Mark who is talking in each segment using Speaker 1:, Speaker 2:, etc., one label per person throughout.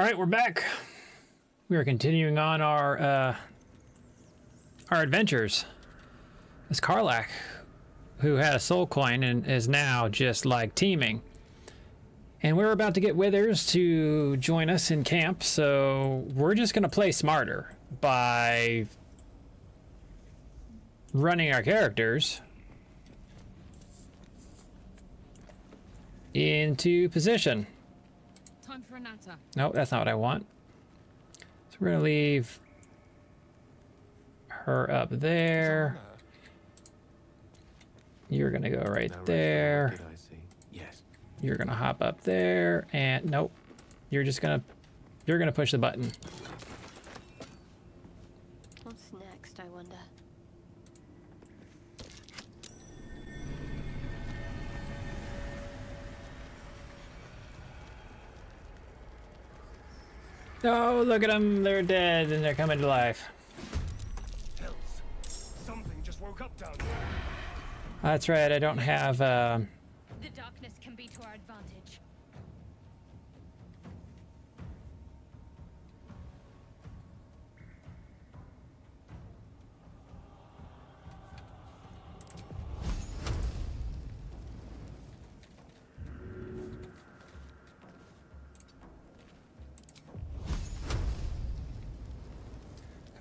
Speaker 1: All right, we're back. We are continuing on our adventures. It's Karlach, who had a soul coin and is now just like teaming. And we're about to get Withers to join us in camp, so we're just going to play smarter by running our characters into position.
Speaker 2: Time for a natter.
Speaker 1: Nope, that's not what I want. So we're going to leave her up there. You're going to go right there.
Speaker 3: Yes.
Speaker 1: You're going to hop up there, and nope. You're going to push the button.
Speaker 4: What's next, I wonder?
Speaker 1: Oh, look at them. They're dead and they're coming to life.
Speaker 5: Hells. Something just woke up down there.
Speaker 1: That's right. I don't have,
Speaker 2: The darkness can be to our advantage.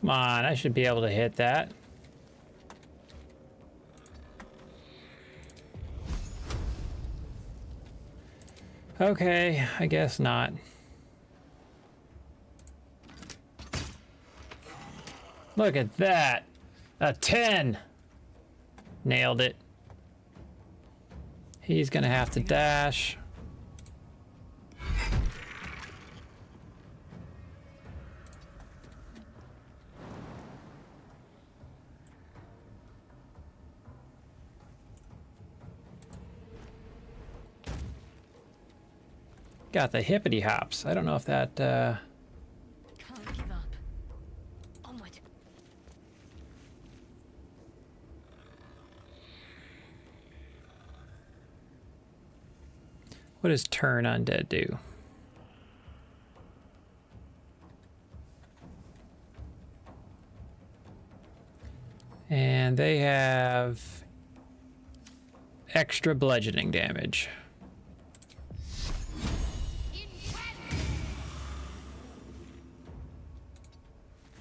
Speaker 1: Come on, I should be able to hit that. Okay, I guess not. Look at that. A 10. Nailed it. He's gonna have to dash. Got the hippity hops. I don't know if that,
Speaker 2: Can't give up. Onward.
Speaker 1: what does turn undead do? And they have extra bludgeoning damage.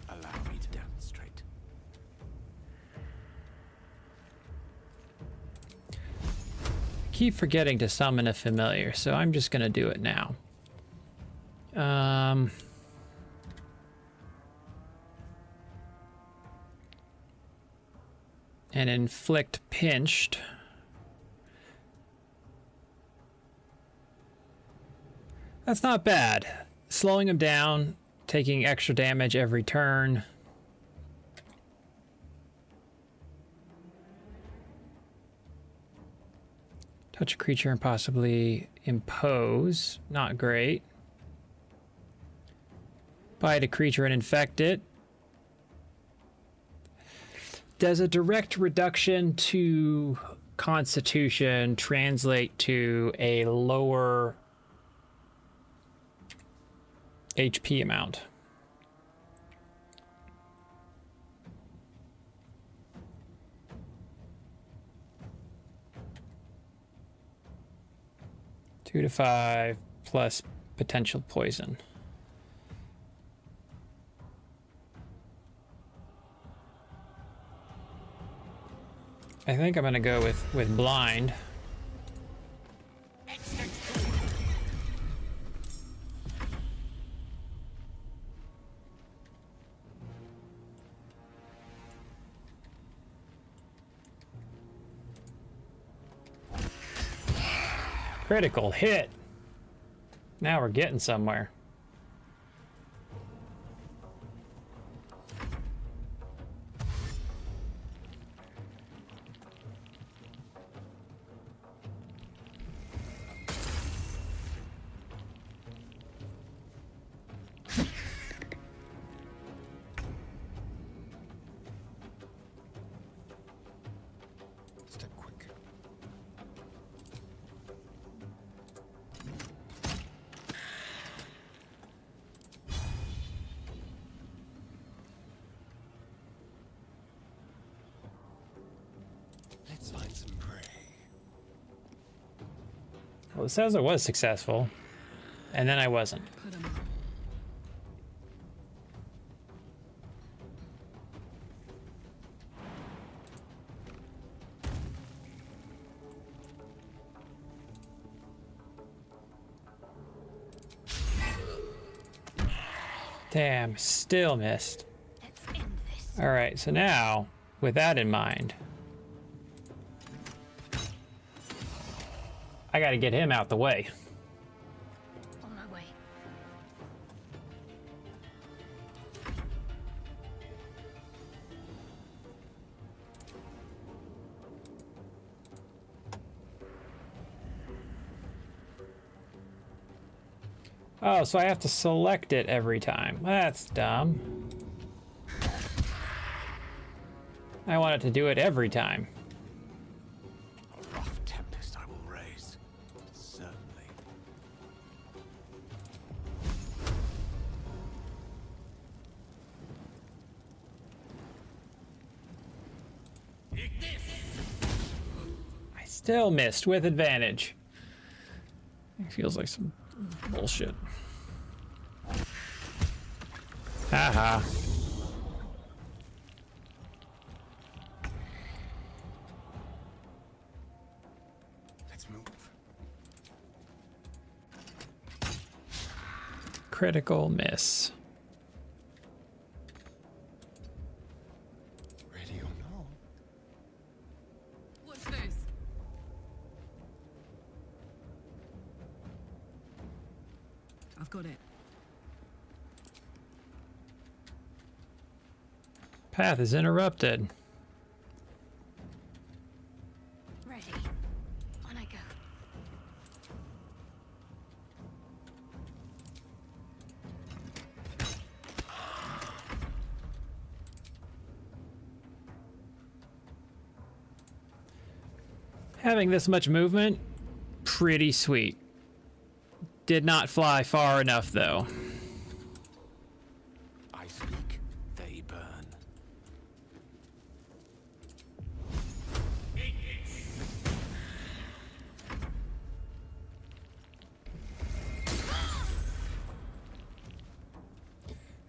Speaker 3: Allow me to demonstrate.
Speaker 1: Keep forgetting to summon a familiar, so I'm just gonna do it now. And inflict pinched. That's not bad. Slowing him down, taking extra damage every turn. Touch a creature and possibly impose. Not great. Bite a creature and infect it. Does a direct reduction to Constitution translate to a lower HP amount? Two to 5 plus potential poison. I think I'm gonna go with blind. Critical hit. Now we're getting somewhere.
Speaker 5: Step quick.
Speaker 1: it says I was successful, and then I wasn't.
Speaker 2: Put 'em up.
Speaker 1: Damn, still missed.
Speaker 4: Let's end this.
Speaker 1: All right, so now, with that in mind, I gotta get him out the way.
Speaker 4: On my way.
Speaker 1: Oh, so I have to select it every time. That's dumb. I want it to do it every time.
Speaker 3: A rough tempest I will raise. Certainly.
Speaker 1: I still missed with advantage. It feels like some bullshit. Haha.
Speaker 3: Let's move.
Speaker 1: Critical miss.
Speaker 3: Ready or not?
Speaker 2: What's this? I've got it.
Speaker 1: Path is interrupted.
Speaker 4: Ready. On I go.
Speaker 1: Having this much movement, pretty sweet. Did not fly far enough though.
Speaker 3: I speak, they burn.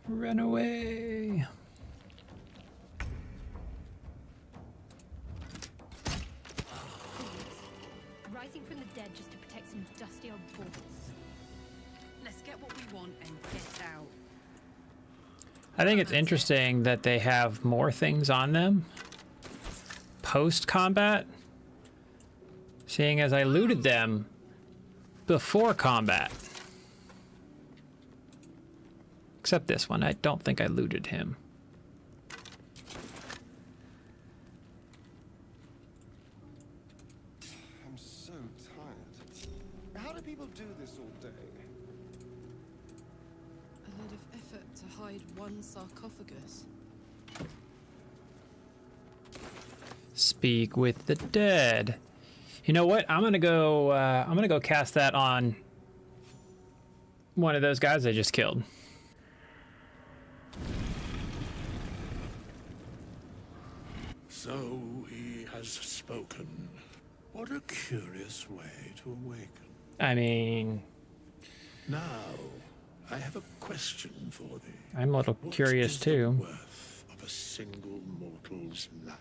Speaker 1: Run away.
Speaker 2: Rising from the dead just to protect some dusty old balls. Let's get what we want and get out.
Speaker 1: I think it's interesting that they have more things on them post combat, seeing as I looted them before combat. Except this one, I don't think I looted him.
Speaker 5: I'm so tired. How do people do this all day?
Speaker 6: A lot of effort to hide one sarcophagus.
Speaker 1: Speak with the dead. You know what? I'm gonna go cast that on one of those guys I just killed.
Speaker 7: So he has spoken. What a curious way to awaken.
Speaker 1: I mean,
Speaker 7: Now, I have a question for thee.
Speaker 1: I'm a little
Speaker 7: What
Speaker 1: curious
Speaker 7: is
Speaker 1: too.
Speaker 7: the worth of a single mortal's life?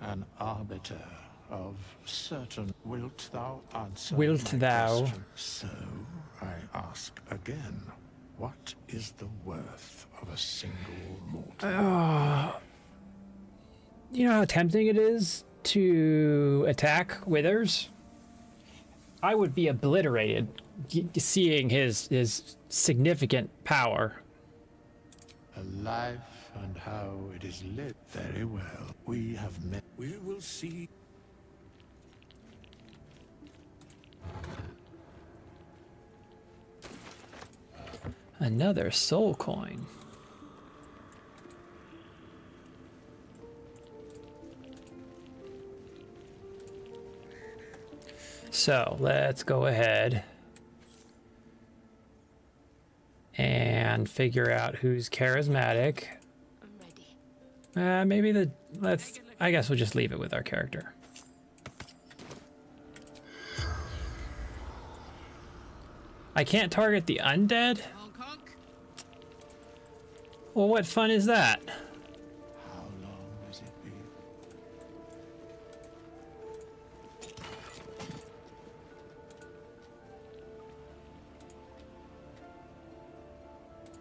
Speaker 7: An arbiter of certain. Wilt thou answer?
Speaker 1: Wilt
Speaker 7: my
Speaker 1: thou?
Speaker 7: question? So I ask again. What is the worth of a single mortal?
Speaker 1: You know how tempting it is to attack Withers? I would be obliterated seeing his significant power.
Speaker 7: A life and how it is lived. Very well. We have met. We will see.
Speaker 1: Another soul coin. So let's go ahead and figure out who's charismatic.
Speaker 4: I'm ready.
Speaker 1: Maybe I guess we'll just leave it with our character. I can't target the undead?
Speaker 6: Honk honk.
Speaker 1: Well, what fun is that?
Speaker 7: How long has it been?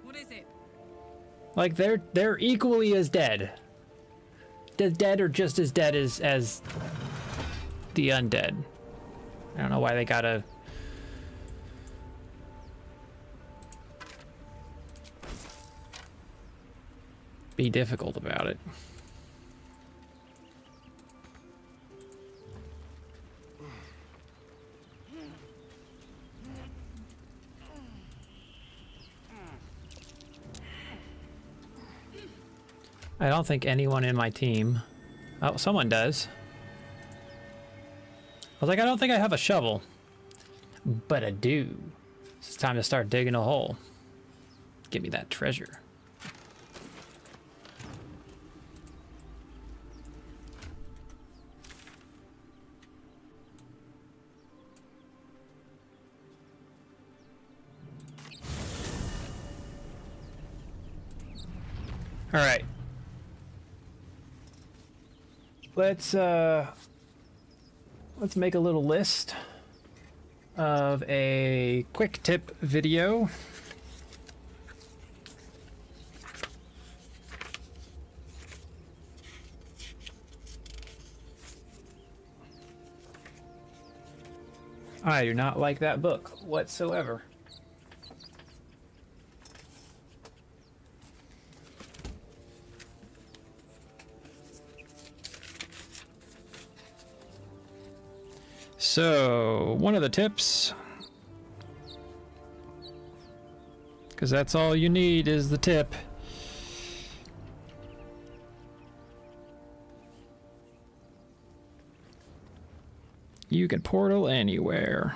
Speaker 6: What is it?
Speaker 1: Like they're equally as dead. Dead or just as dead as the undead. I don't know why they gotta be difficult about it. I don't think anyone in my team... Oh, someone does. I was like, I don't think I have a shovel. But I do. It's time to start digging a hole. Give me that treasure. All right. Let's make a little list of a quick tip video. I do not like that book whatsoever. So, one of the tips, because that's all you need is the tip. You can portal anywhere.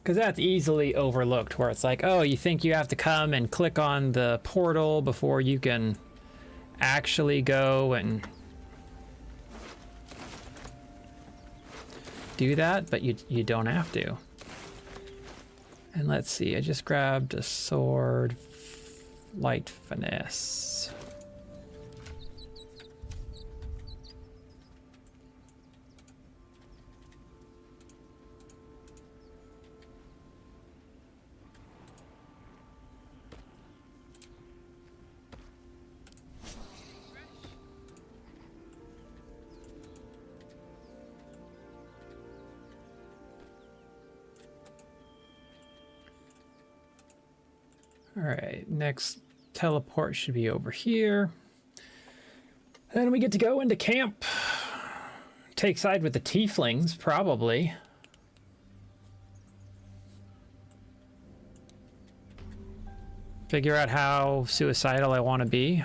Speaker 1: Because that's easily overlooked, where it's like, oh, you think you have to come and click on the portal before you can actually go and do that, but you don't have to. And let's see, I just grabbed a sword, light finesse. All right, next teleport should be over here. Then we get to go into camp. Take side with the tieflings, probably. Figure out how suicidal I want to be.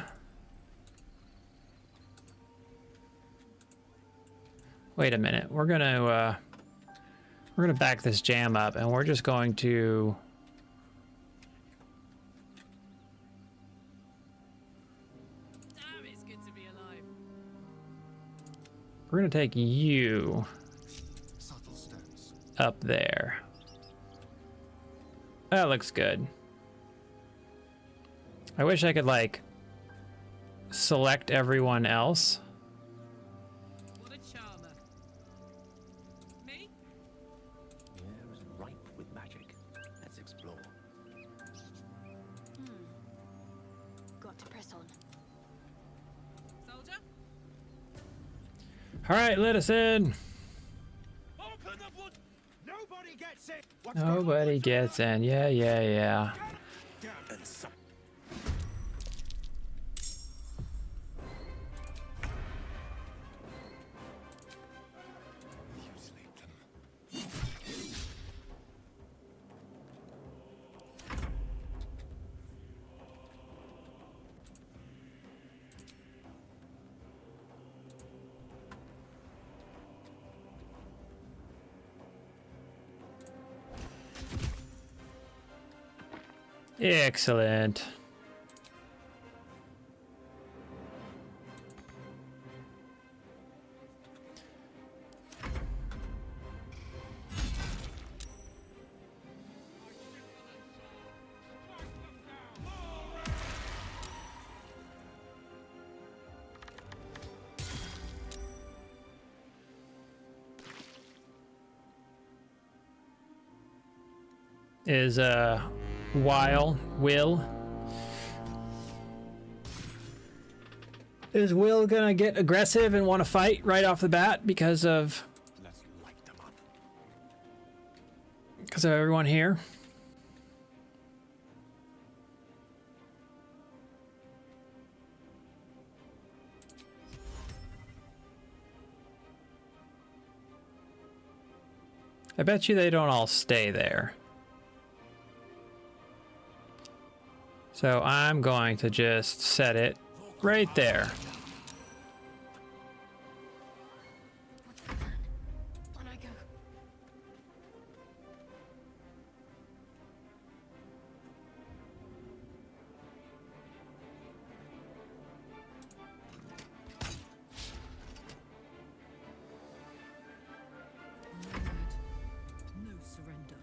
Speaker 1: Wait a minute, we're gonna back this jam up, and we're just going to... We're gonna take you up there. That looks good. I wish I could, like, select everyone else.
Speaker 6: What a charmer. Me?
Speaker 3: The air is ripe with magic. Let's explore.
Speaker 4: Got to press on.
Speaker 6: Soldier?
Speaker 1: All right, let us in.
Speaker 5: Open the blood. Nobody gets it.
Speaker 1: Nobody gets in. Yeah.
Speaker 3: And some
Speaker 1: Excellent. Is Will. Is Will gonna get aggressive and want to fight right off the bat because of
Speaker 3: Let's light them up.
Speaker 1: everyone here? I bet you they don't all stay there. So I'm going to just set it right there.
Speaker 4: What's the plan? On I go.
Speaker 6: No surrender.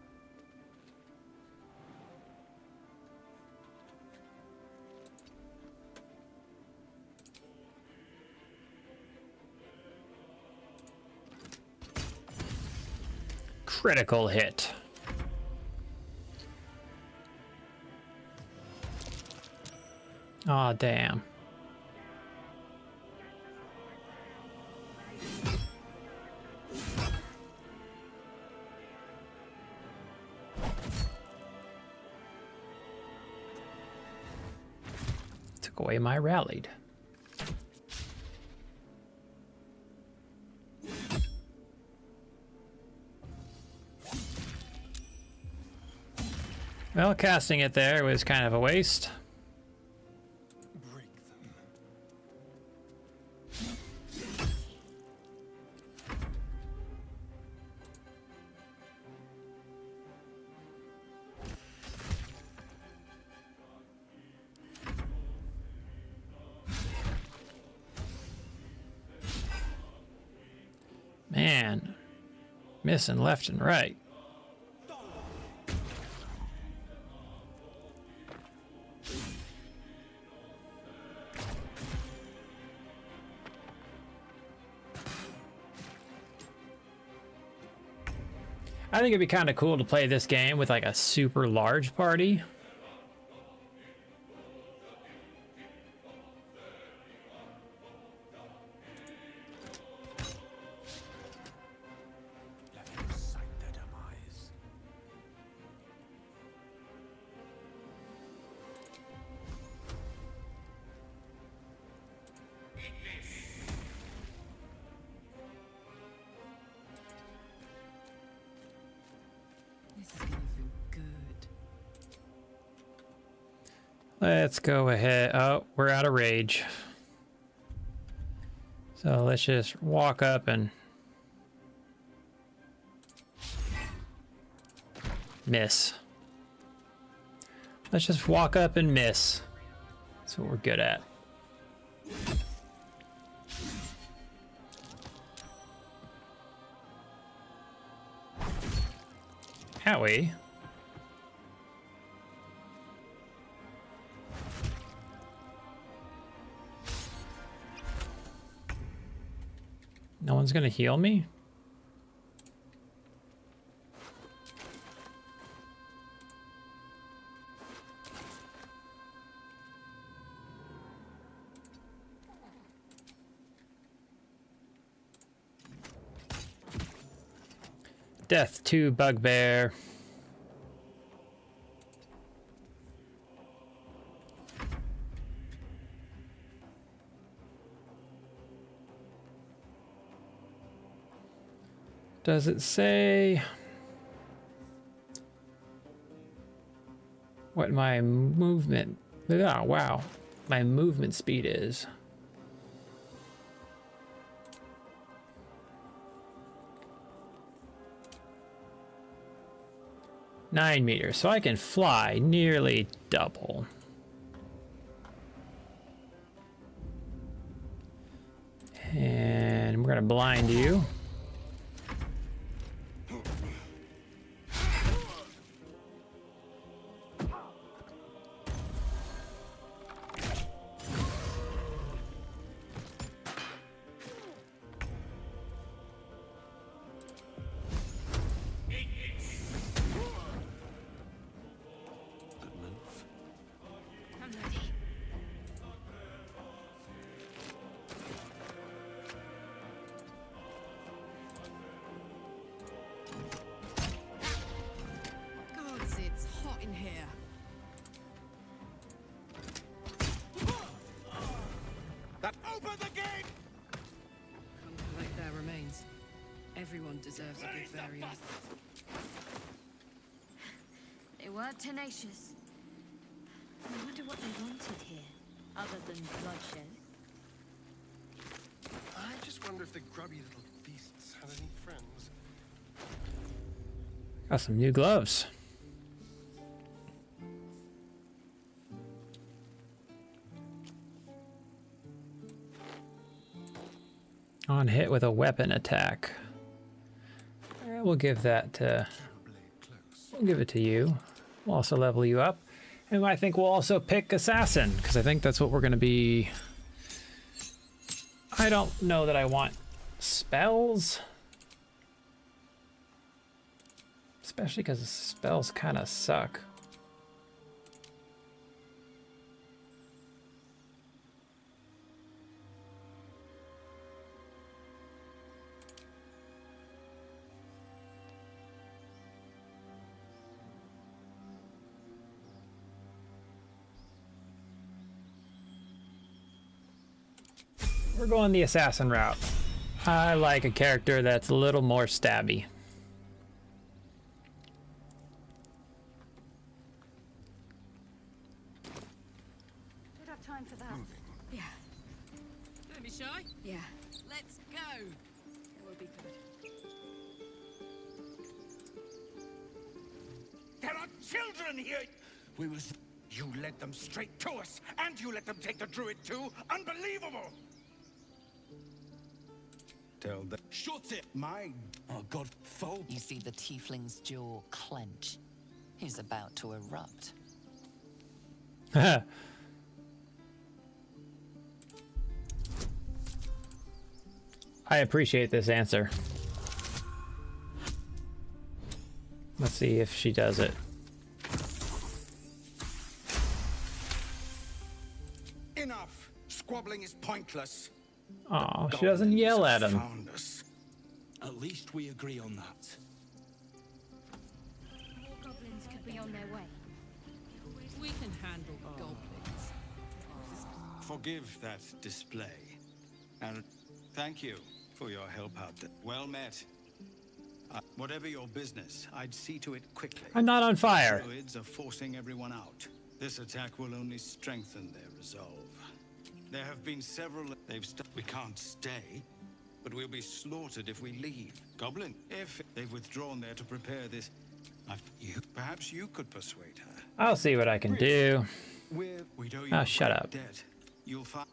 Speaker 1: Critical hit. Aw, damn. Took away my rallied. Well, casting it there was kind of a waste.
Speaker 5: Break them.
Speaker 1: Man, missing left and right. I think it'd be kind of cool to play this game with like a super large party.
Speaker 3: Let them sight their demise.
Speaker 6: This is gonna feel good.
Speaker 1: Let's go ahead. Oh, we're out of rage. So let's just walk up and miss. Let's just walk up and miss. That's what we're good at. Howie. No one's gonna heal me? Death to Bugbear. Does it say what my movement? Oh, wow. My movement speed is. Nine meters, so I can fly nearly double. And we're gonna blind you.
Speaker 3: Open the gate!
Speaker 6: Come collect their remains. Everyone deserves a good burial.
Speaker 4: They were tenacious. I wonder what they wanted here, other than bloodshed.
Speaker 5: I just wonder if the grubby little beasts had any friends.
Speaker 1: Got some new gloves. On hit with a weapon attack. We'll give that to. We'll give it to you. We'll also level you up, and I think we'll also pick assassin because I think that's what we're going to be. I don't know that I want spells, especially because spells kind of suck. We're going the assassin route. I like a character that's a little more stabby.
Speaker 4: Don't have time for that. Yeah,
Speaker 6: Don't be shy.
Speaker 4: yeah.
Speaker 6: Let's go.
Speaker 4: It will be good.
Speaker 3: There are children here! We was... You led them straight to us, and you let them take the druid too? Unbelievable! Tell them... Shut it! My... Oh, God, foe.
Speaker 8: You see the tiefling's jaw clench. He's about to erupt.
Speaker 1: I appreciate this answer. Let's see if she does it.
Speaker 3: Enough! Squabbling is pointless.
Speaker 1: Oh, she doesn't yell at him.
Speaker 3: Found us. At least we agree on that.
Speaker 2: More goblins could be on their way.
Speaker 6: We can handle goblins.
Speaker 3: Forgive that display. And thank you for your help out there. Well met. Whatever your business, I'd see to it quickly.
Speaker 1: I'm not on fire.
Speaker 3: Druids are forcing everyone out. This attack will only strengthen their resolve. There have been several... We can't stay, but we'll be slaughtered if we leave. Goblin, if they've withdrawn there to prepare this... Perhaps you could persuade her.
Speaker 1: I'll see what I can do.
Speaker 3: We owe you
Speaker 1: Oh,
Speaker 3: a
Speaker 1: shut
Speaker 3: great
Speaker 1: up.
Speaker 3: debt. You'll find...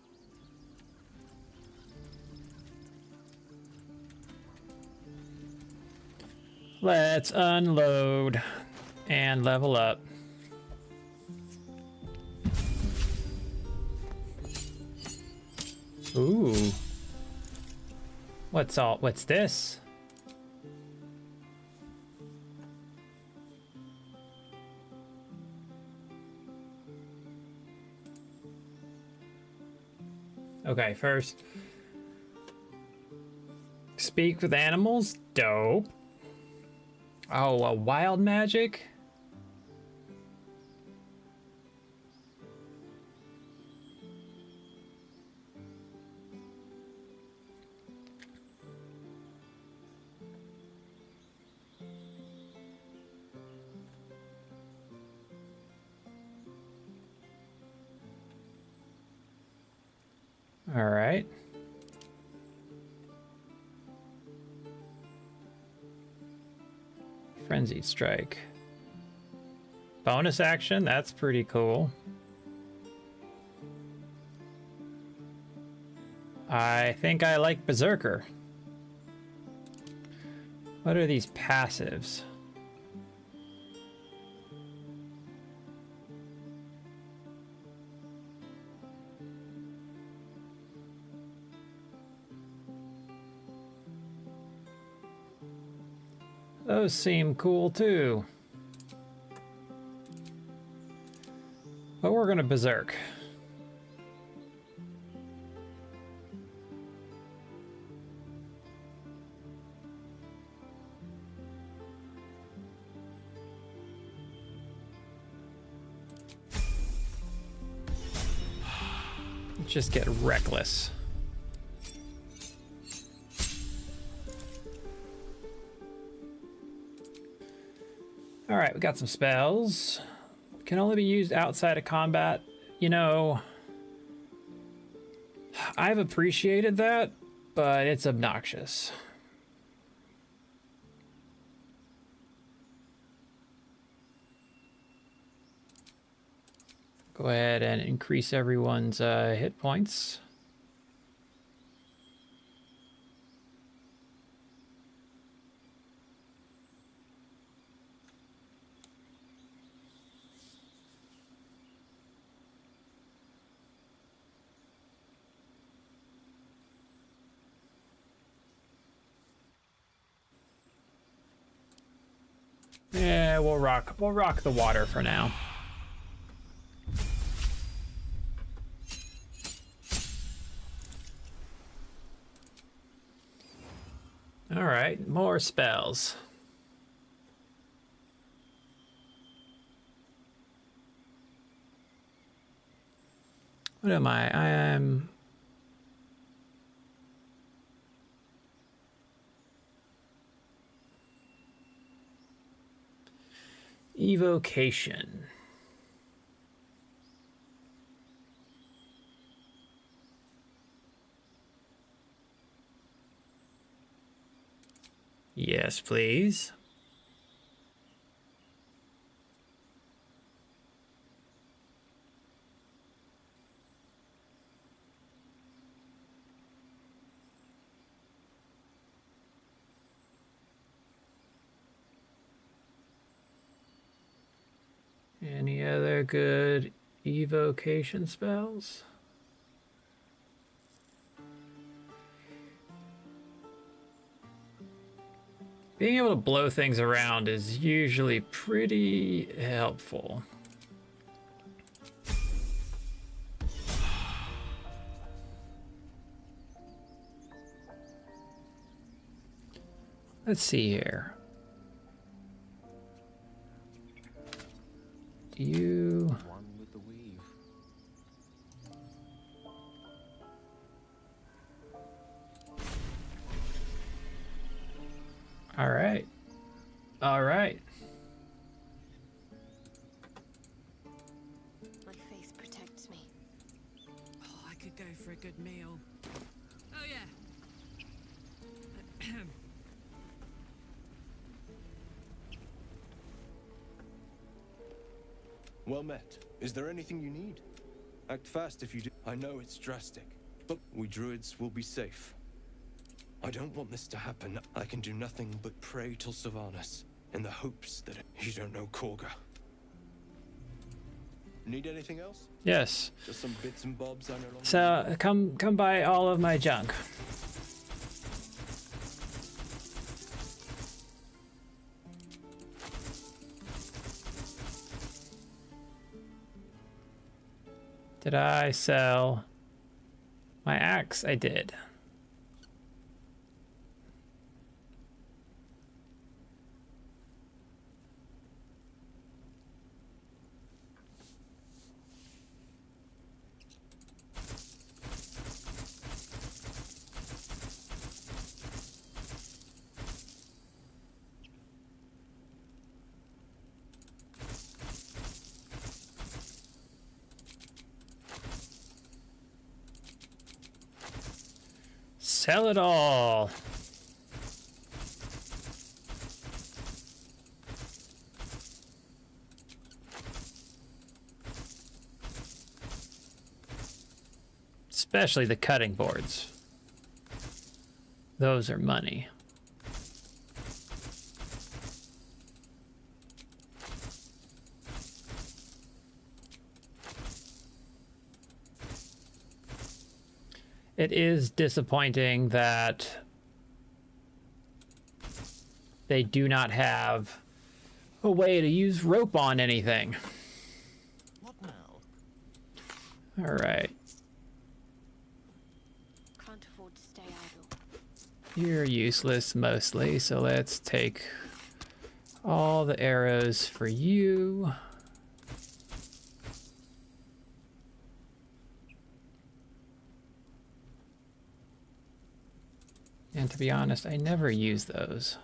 Speaker 1: Let's unload and level up. Ooh. What's this? Okay, first. Speak with animals? Dope. Oh, a wild magic? All right. Frenzied Strike. Bonus action? That's pretty cool. I think I like Berserker. What are these passives? Those seem cool too. But we're gonna berserk. Let's just get reckless. All right, we got some spells. Can only be used outside of combat. You know, I've appreciated that, but it's obnoxious. Go ahead and increase everyone's hit points. Yeah, we'll rock the water for now. All right, more spells. What am I? I am... Evocation. Yes, please. Any other good evocation spells? Being able to blow things around is usually pretty helpful. Let's see here. Do you...
Speaker 5: One with the weave.
Speaker 1: All right. All right.
Speaker 4: My faith protects me.
Speaker 6: Oh, I could go for a good meal. Oh, yeah.
Speaker 9: Well met. Is there anything you need? Act fast if you do. I know it's drastic, but we druids will be safe. I don't want this to happen. I can do nothing but pray till Sylvanas, in the hopes that you don't know Korga. Need anything else?
Speaker 1: Yes.
Speaker 9: Just some bits and bobs I no longer
Speaker 1: So come buy all of my junk. Did I sell my axe? I did. Sell it all. Especially the cutting boards. Those are money. It is disappointing that they do not have a way to use rope on anything.
Speaker 5: What now?
Speaker 1: All right.
Speaker 4: Can't afford to stay idle.
Speaker 1: You're useless mostly, so let's take all the arrows for you. And to be honest, I never use those.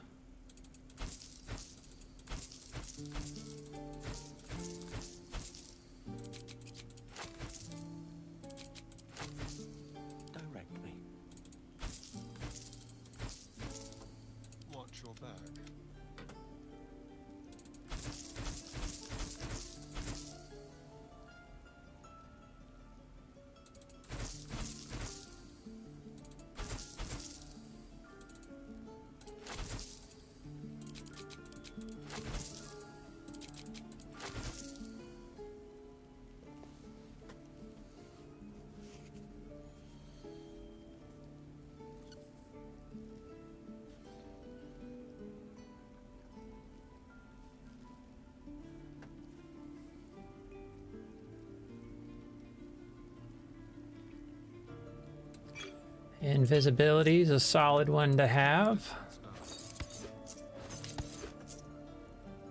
Speaker 1: Invisibility is a solid one to have.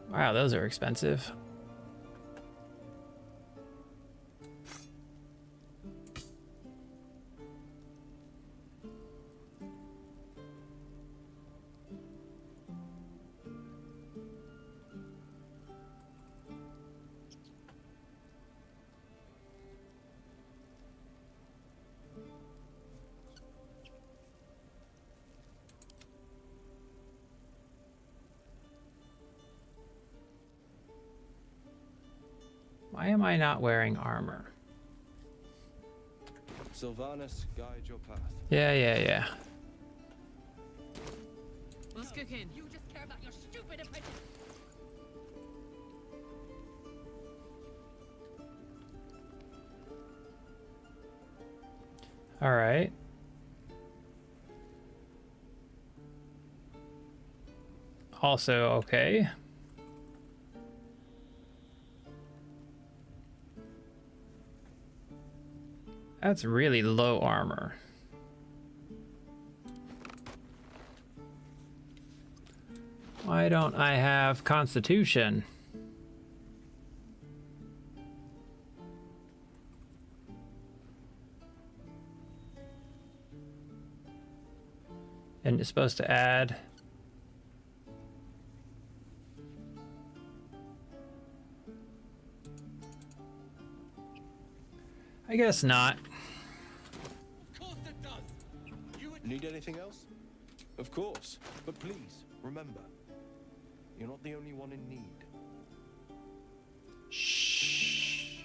Speaker 1: Wow, those are expensive. Why am I not wearing armor?
Speaker 9: Sylvanas, guide your path.
Speaker 1: Yeah.
Speaker 6: Let's cook in.
Speaker 2: You just care about your stupid apprentice.
Speaker 1: All right. Also okay. That's really low armor. Why don't I have Constitution? And it's supposed to add. I guess not.
Speaker 9: Of course it does. You need anything else? Of course. But please, remember, you're not the only one in need.
Speaker 1: Shh.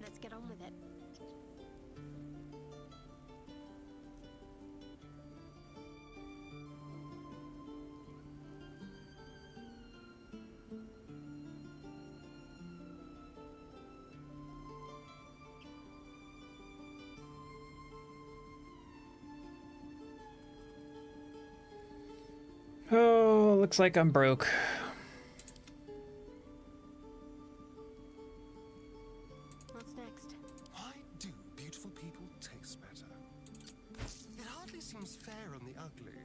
Speaker 2: Let's get on with it.
Speaker 1: Oh, looks like I'm broke.
Speaker 2: What's next?
Speaker 5: Why do beautiful people taste better? It hardly seems fair on the ugly.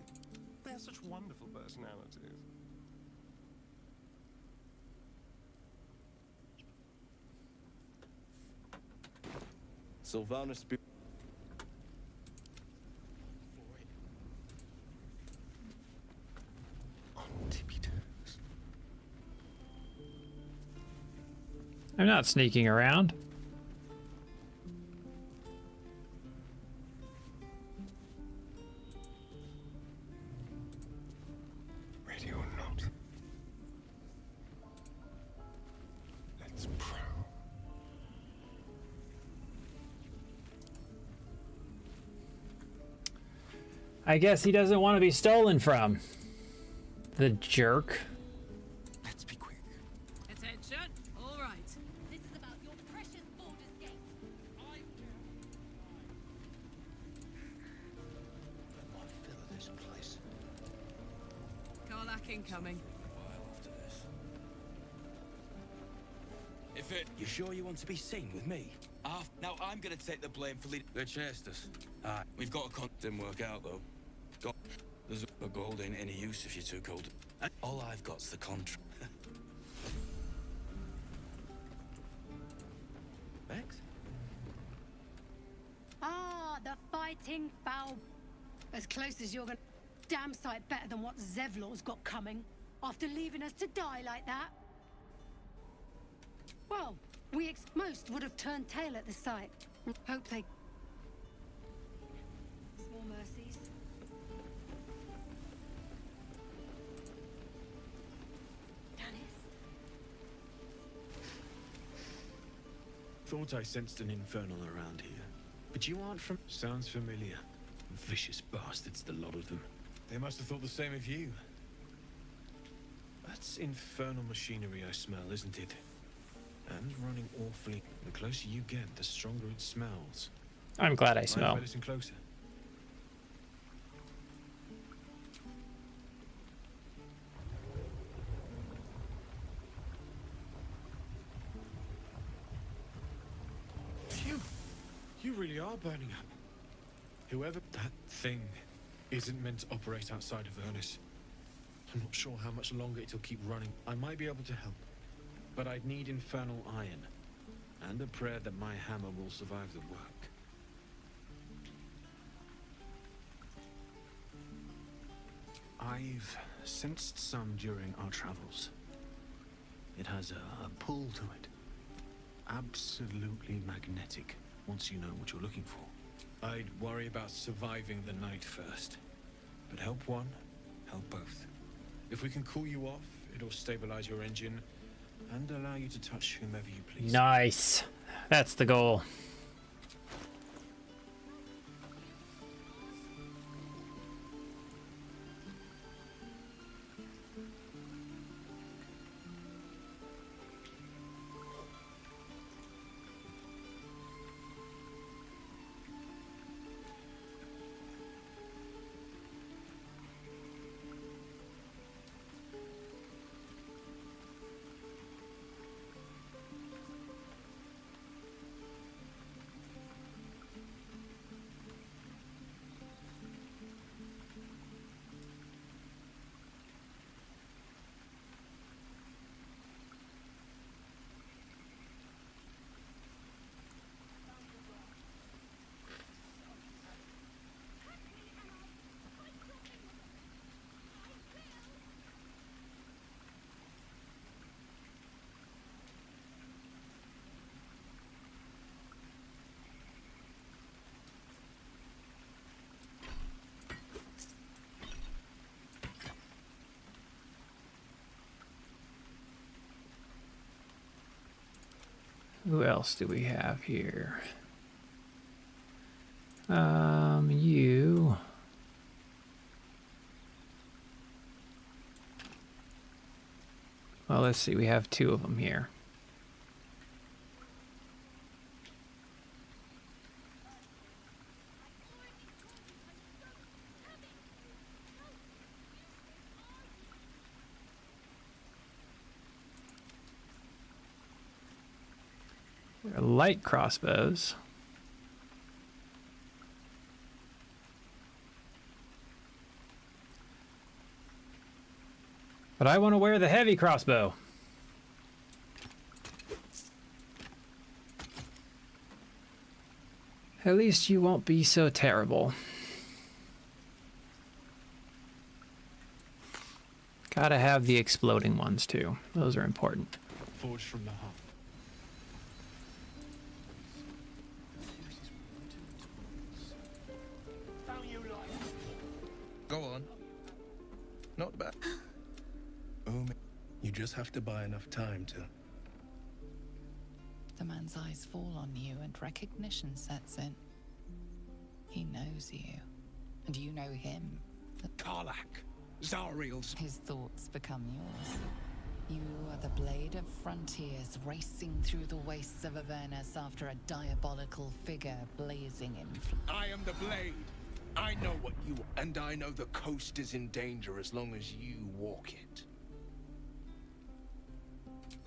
Speaker 5: They have such wonderful personalities.
Speaker 9: Sylvanas.
Speaker 5: On tippy toes.
Speaker 1: I'm not sneaking around.
Speaker 5: Ready or not? Let's prowl.
Speaker 1: I guess he doesn't want to be stolen from. The jerk.
Speaker 5: Let's be quick.
Speaker 6: Attention. All right.
Speaker 2: This is about your precious Baldur's Gate.
Speaker 3: Fill this place.
Speaker 6: Karlach incoming.
Speaker 3: If it, you sure you want to be seen with me? Now I'm gonna take the blame for leading. They chased us. We've got a didn't work out though. There's a gold ain't any use if you're too cold. All I've got's the contract.
Speaker 9: Max?
Speaker 2: Ah, the fighting foul. As close as you're gonna. Damn sight better than what Zevlor's got coming. After leaving us to die like that. Well, most would have turned tail at the sight. Hope they. Small mercies.
Speaker 10: Thought I sensed an infernal around here. But you aren't from... Sounds familiar. Vicious bastards, the lot of them. They must have thought the same of you. That's infernal machinery I smell, isn't it? And running awfully. The closer you get, the stronger it smells.
Speaker 1: I'm glad I
Speaker 10: Mind
Speaker 1: smell.
Speaker 10: if I listen closer? You really are burning up. Whoever that thing isn't meant to operate outside of Vernus. I'm not sure how much longer it'll keep running. I might be able to help, but I'd need infernal iron, and a prayer that my hammer will survive the work. I've sensed some during our travels. It has a pull to it. Absolutely magnetic, once you know what you're looking for. I'd worry about surviving the night first. But help one, help both. If we can cool you off, it'll stabilize your engine and allow you to touch whomever you please.
Speaker 1: Nice. That's the goal. Who else do we have here? You. Well, let's see. We have two of them here. They're light crossbows. But I want to wear the heavy crossbow. At least you won't be so terrible. Gotta have the exploding ones too. Those are important.
Speaker 10: Forged from the heart.
Speaker 9: Go on. Not bad.
Speaker 11: You just have to buy enough time to...
Speaker 8: The man's eyes fall on you and recognition sets in. He knows you. And you know him.
Speaker 11: Karlach! Zariel's...
Speaker 8: His thoughts become yours. You are the blade of frontiers racing through the wastes of Avernus after a diabolical figure blazing in...
Speaker 11: I am the blade! I know what you... And I know the coast is in danger as long as you walk it.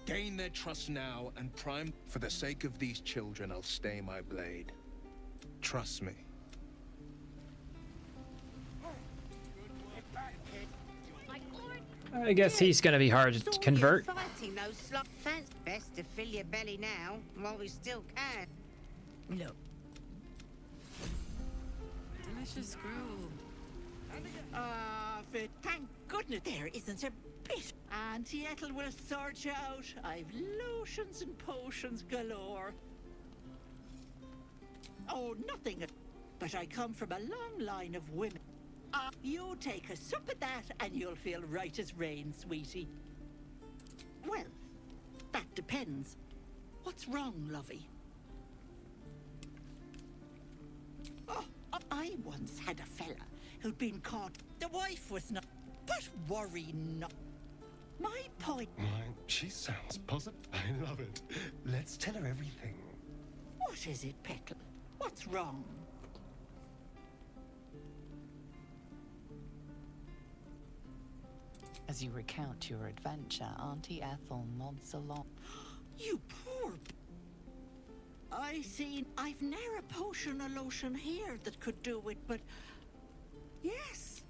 Speaker 11: Gain their trust now and prime... For the sake of these children, I'll stay my blade. Trust me.
Speaker 1: I guess he's gonna be hard to convert.
Speaker 12: Best to fill your belly now, while we still can. Look.
Speaker 6: Delicious gruel.
Speaker 12: Thank goodness there isn't a bit. Auntie Ethel will sort you out. I've lotions and potions galore. Oh, nothing. But I come from a long line of women. You take a sup at that and you'll feel right as rain, sweetie. Well, that depends. What's wrong, lovey? Oh, I once had a fella who'd been caught. The wife was not. But worry not. My point.
Speaker 5: She sounds positive. I love it. Let's tell her everything.
Speaker 12: What is it, Petal? What's wrong?
Speaker 8: As you recount your adventure, Auntie Ethel nods along.
Speaker 12: You poor... I see. I've ne'er a potion or lotion here that could do it, but yes,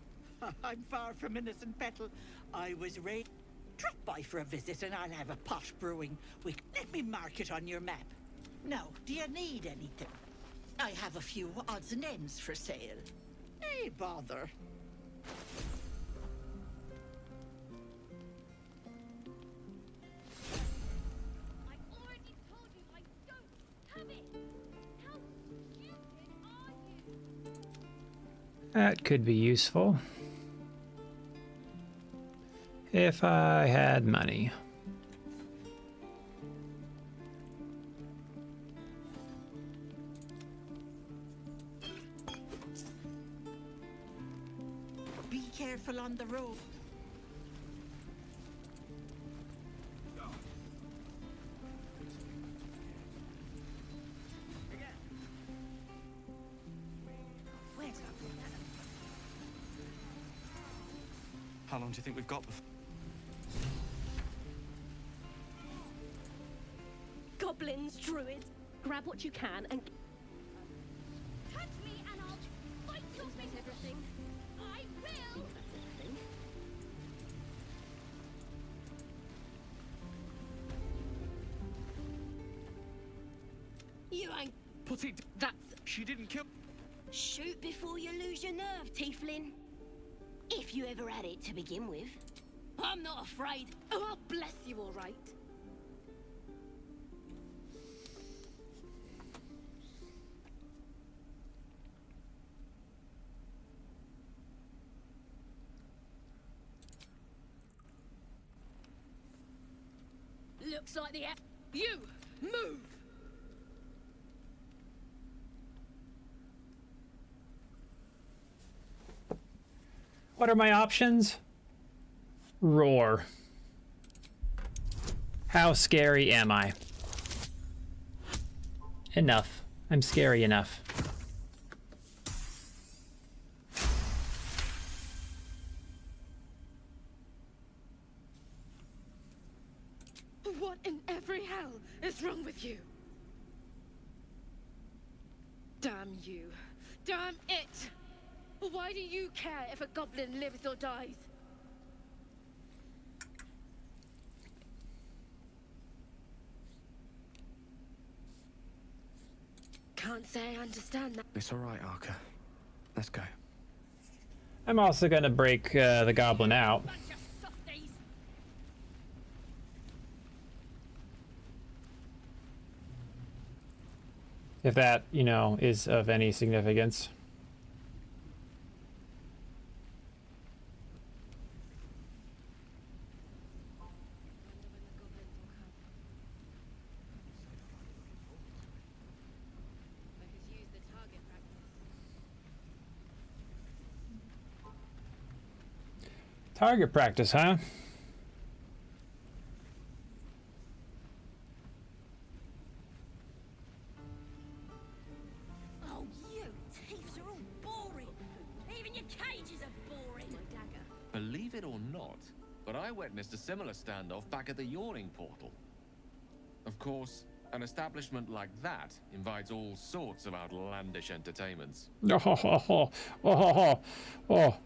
Speaker 12: I'm far from innocent petal. I was raised. Drop by for a visit, and I'll have a pot brewing. Let me mark it on your map. Now, do you need anything? I have a few odds and ends for sale. Nay, bother.
Speaker 1: That could be useful. If I had money.
Speaker 12: Be careful on the road.
Speaker 10: How long do you think we've got before?
Speaker 13: Goblins, druids, grab what you can and touch me and I'll fight your everything. I will. You ain't
Speaker 10: Put it.
Speaker 13: that's
Speaker 10: She didn't kill.
Speaker 13: shoot before you lose your nerve, tiefling. If you ever had it to begin with. I'm not afraid. Oh, I'll bless you all right. Looks like the you move.
Speaker 1: What are my options? Roar. How scary am I? Enough. I'm scary enough.
Speaker 13: What in every hell is wrong with you? Damn you. Damn it! Why do you care if a goblin lives or dies? Can't say I understand that.
Speaker 10: It's all right, Arca. Let's go.
Speaker 1: I'm also gonna break the goblin out.
Speaker 13: Bunch of softies.
Speaker 1: If that, you know, is of any significance. Target practice, huh?
Speaker 13: Oh, you thieves are all boring. Even your cages are boring. My dagger.
Speaker 14: Believe it or not, but I witnessed a similar standoff back at the Yawning Portal. Of course, an establishment like that invites all sorts of outlandish entertainments.
Speaker 1: Oh.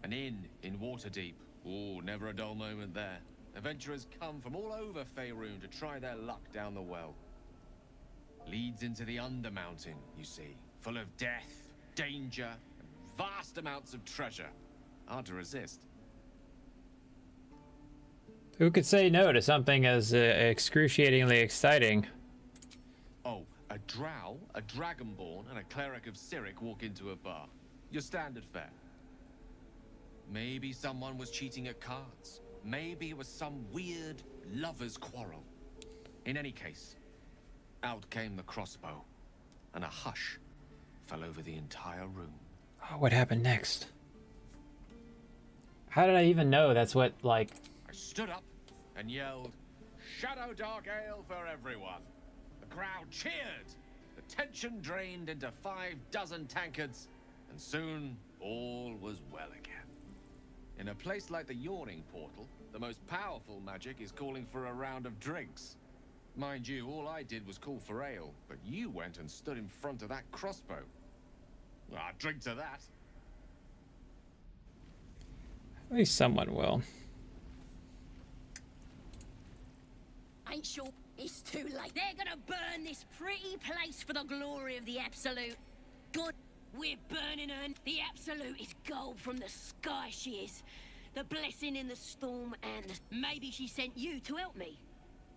Speaker 14: An inn in Waterdeep. Oh, never a dull moment there. Adventurers come from all over Faerun to try their luck down the well. Leads into the Undermountain, you see. Full of death, danger, and vast amounts of treasure. Hard to resist.
Speaker 1: Who could say no to something as excruciatingly exciting?
Speaker 14: Oh, a drow, a dragonborn, and a cleric of Cyric walk into a bar. Your standard fare. Maybe someone was cheating at cards. Maybe it was some weird lover's quarrel. In any case, out came the crossbow, and a hush fell over the entire room.
Speaker 1: Oh, what happened next? How did I even know that's what, like...
Speaker 14: I stood up and yelled, "Shadow Dark Ale for everyone!" The crowd cheered. The tension drained into 6 tankards, and soon all was well again. In a place like the Yawning Portal, the most powerful magic is calling for a round of drinks. Mind you, all I did was call for ale, but you went and stood in front of that crossbow. Well, I'd drink to that.
Speaker 1: At least someone will.
Speaker 13: Ain't sure it's too late. They're gonna burn this pretty place for the glory of the Absolute. God, we're burning her. The Absolute is gold from the sky, she is. The blessing in the storm, and maybe she sent you to help me.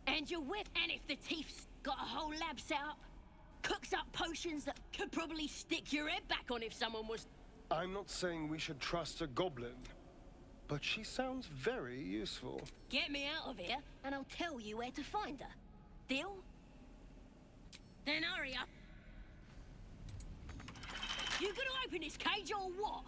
Speaker 13: And you're with. And if the thief's got a whole lab set up, cooks up potions that could probably stick your head back on if someone was.
Speaker 5: I'm not saying we should trust a goblin, but she sounds very useful.
Speaker 13: Get me out of here, and I'll tell you where to find her. Deal? Then hurry up. You gonna open this cage or what?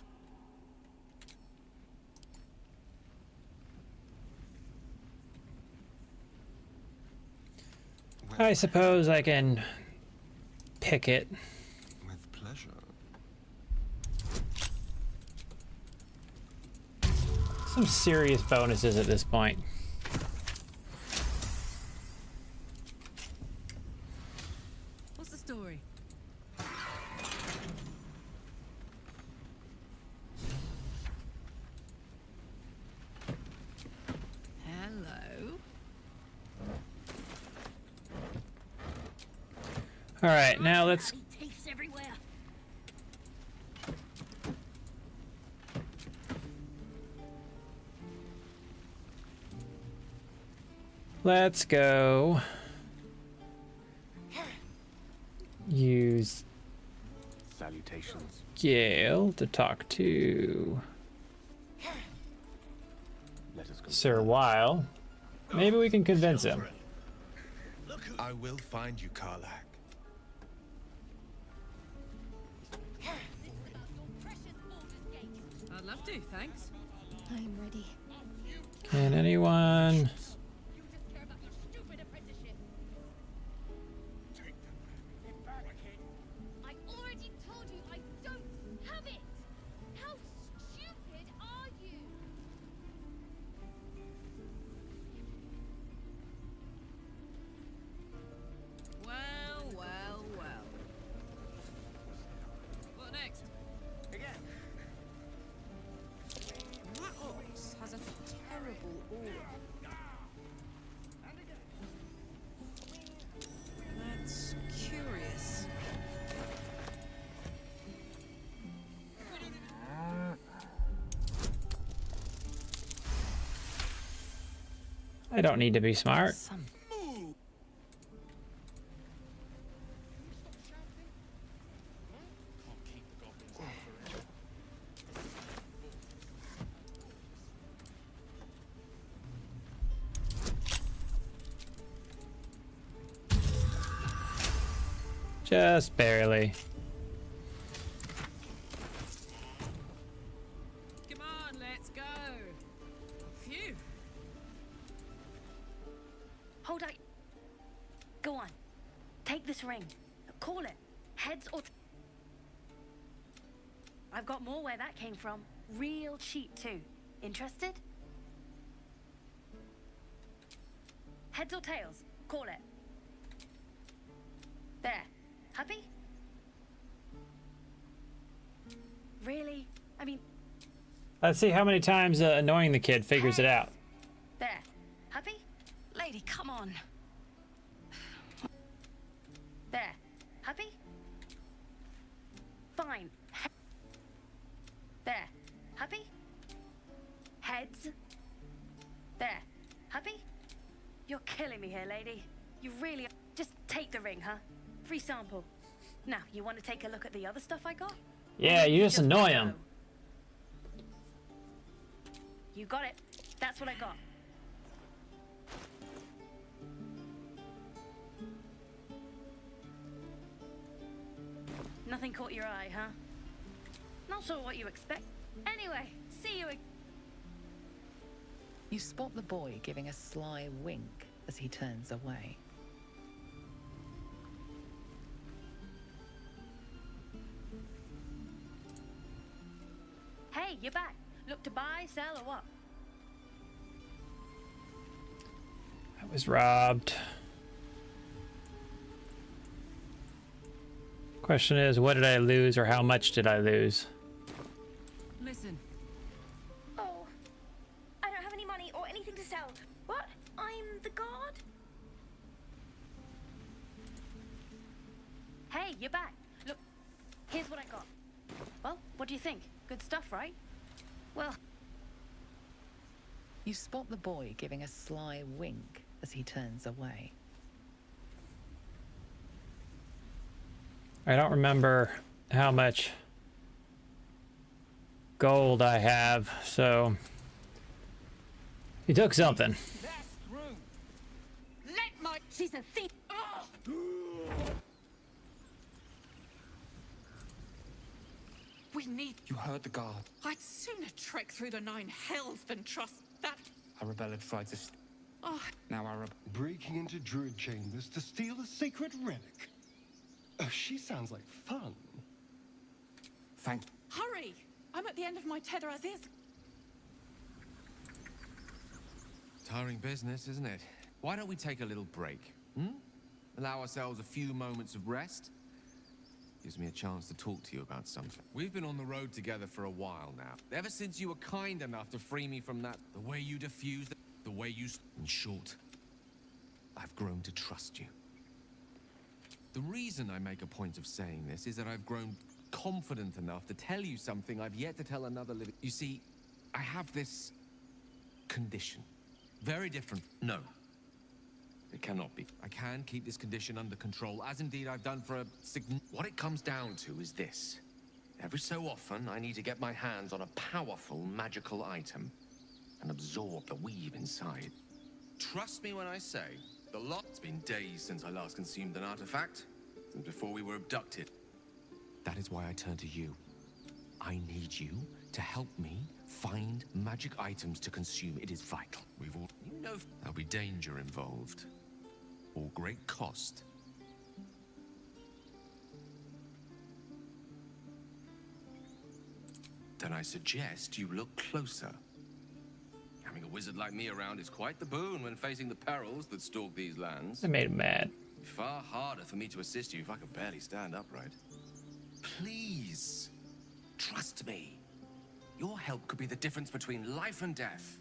Speaker 1: I suppose I can pick it.
Speaker 5: With pleasure.
Speaker 1: Some serious bonuses at this point.
Speaker 6: What's the story? Hello.
Speaker 1: All right, now let's.
Speaker 13: Thieves everywhere.
Speaker 1: Let's go. Use
Speaker 15: Salutations.
Speaker 1: Gale to talk to
Speaker 15: Let us go.
Speaker 1: Sir Weil. Maybe we can convince him.
Speaker 11: I will find you, Karlach.
Speaker 6: I'd love to, thanks.
Speaker 13: I'm ready.
Speaker 1: Can anyone?
Speaker 13: I already told you I don't have it. How stupid are you?
Speaker 6: Well, well, well. What next?
Speaker 15: Again.
Speaker 6: That ox has a terrible aura. That's curious.
Speaker 1: I don't need to be smart. Just barely.
Speaker 6: Come on, let's go. Phew.
Speaker 2: Hold on. Go on. Take this ring. Call it. Heads or... I've got more where that came from. Real cheap, too. Interested? Heads or tails? Call it. There. Happy? Really? I mean...
Speaker 1: Let's see how many times annoying the kid figures it out.
Speaker 2: There. Happy? Lady, come on. There. Happy? Fine. There. Happy? Heads? There. Happy? You're killing me here, lady. You really are. Just take the ring, huh? Free sample. Now, you want to take a look at the other stuff I got?
Speaker 1: Yeah, you just annoy him.
Speaker 2: You got it. That's what I got. Nothing caught your eye, huh? Not sure what you expect. Anyway, see you again.
Speaker 8: You spot the boy giving a sly wink as he turns away.
Speaker 2: Hey, you're back. Look to buy, sell, or what?
Speaker 1: I was robbed. Question is, what did I lose or how much did I lose?
Speaker 6: Listen.
Speaker 2: Oh, I don't have any money or anything to sell. What? I'm the guard? Hey, you're back. Look, here's what I got. Well, what do you think? Good stuff, right? Well,
Speaker 8: You spot the boy giving a sly wink as he turns away.
Speaker 1: I don't remember how much gold I have, so he took something.
Speaker 13: Let my... She's a thief.
Speaker 6: We need...
Speaker 16: You heard the guard.
Speaker 6: I'd sooner trek through the 9 hells than trust that...
Speaker 16: Arabella tried to...
Speaker 6: Oh,
Speaker 16: Now Arab...
Speaker 5: Breaking into druid chambers to steal a sacred relic. She sounds like fun.
Speaker 16: Thank...
Speaker 6: hurry! I'm at the end of my tether as is.
Speaker 14: Tiring business, isn't it? Why don't we take a little break? Allow ourselves a few moments of rest? Gives me a chance to talk to you about something. We've been on the road together for a while now. Ever since you were kind enough to free me from that, the way you diffused, the way you... In short, I've grown to trust you. The reason I make a point of saying this is that I've grown confident enough to tell you something I've yet to tell another living... You see, I have this condition. Very different. No. It cannot be. I can keep this condition under control, as indeed I've done for a What it comes down to is this. Every so often, I need to get my hands on a powerful magical item and absorb the weave inside. Trust me when I say, the lot's been days since I last consumed an artifact, since before we were abducted. That is why I turn to you. I need you to help me find magic items to consume. It is vital. We've all... You know there'll be danger involved. Or great cost. Then I suggest you look closer. Having a wizard like me around is quite the boon when facing the perils that stalk these lands.
Speaker 1: I made him mad.
Speaker 14: It'd be far harder for me to assist you if I could barely stand upright. Please, trust me. Your help could be the difference between life and death.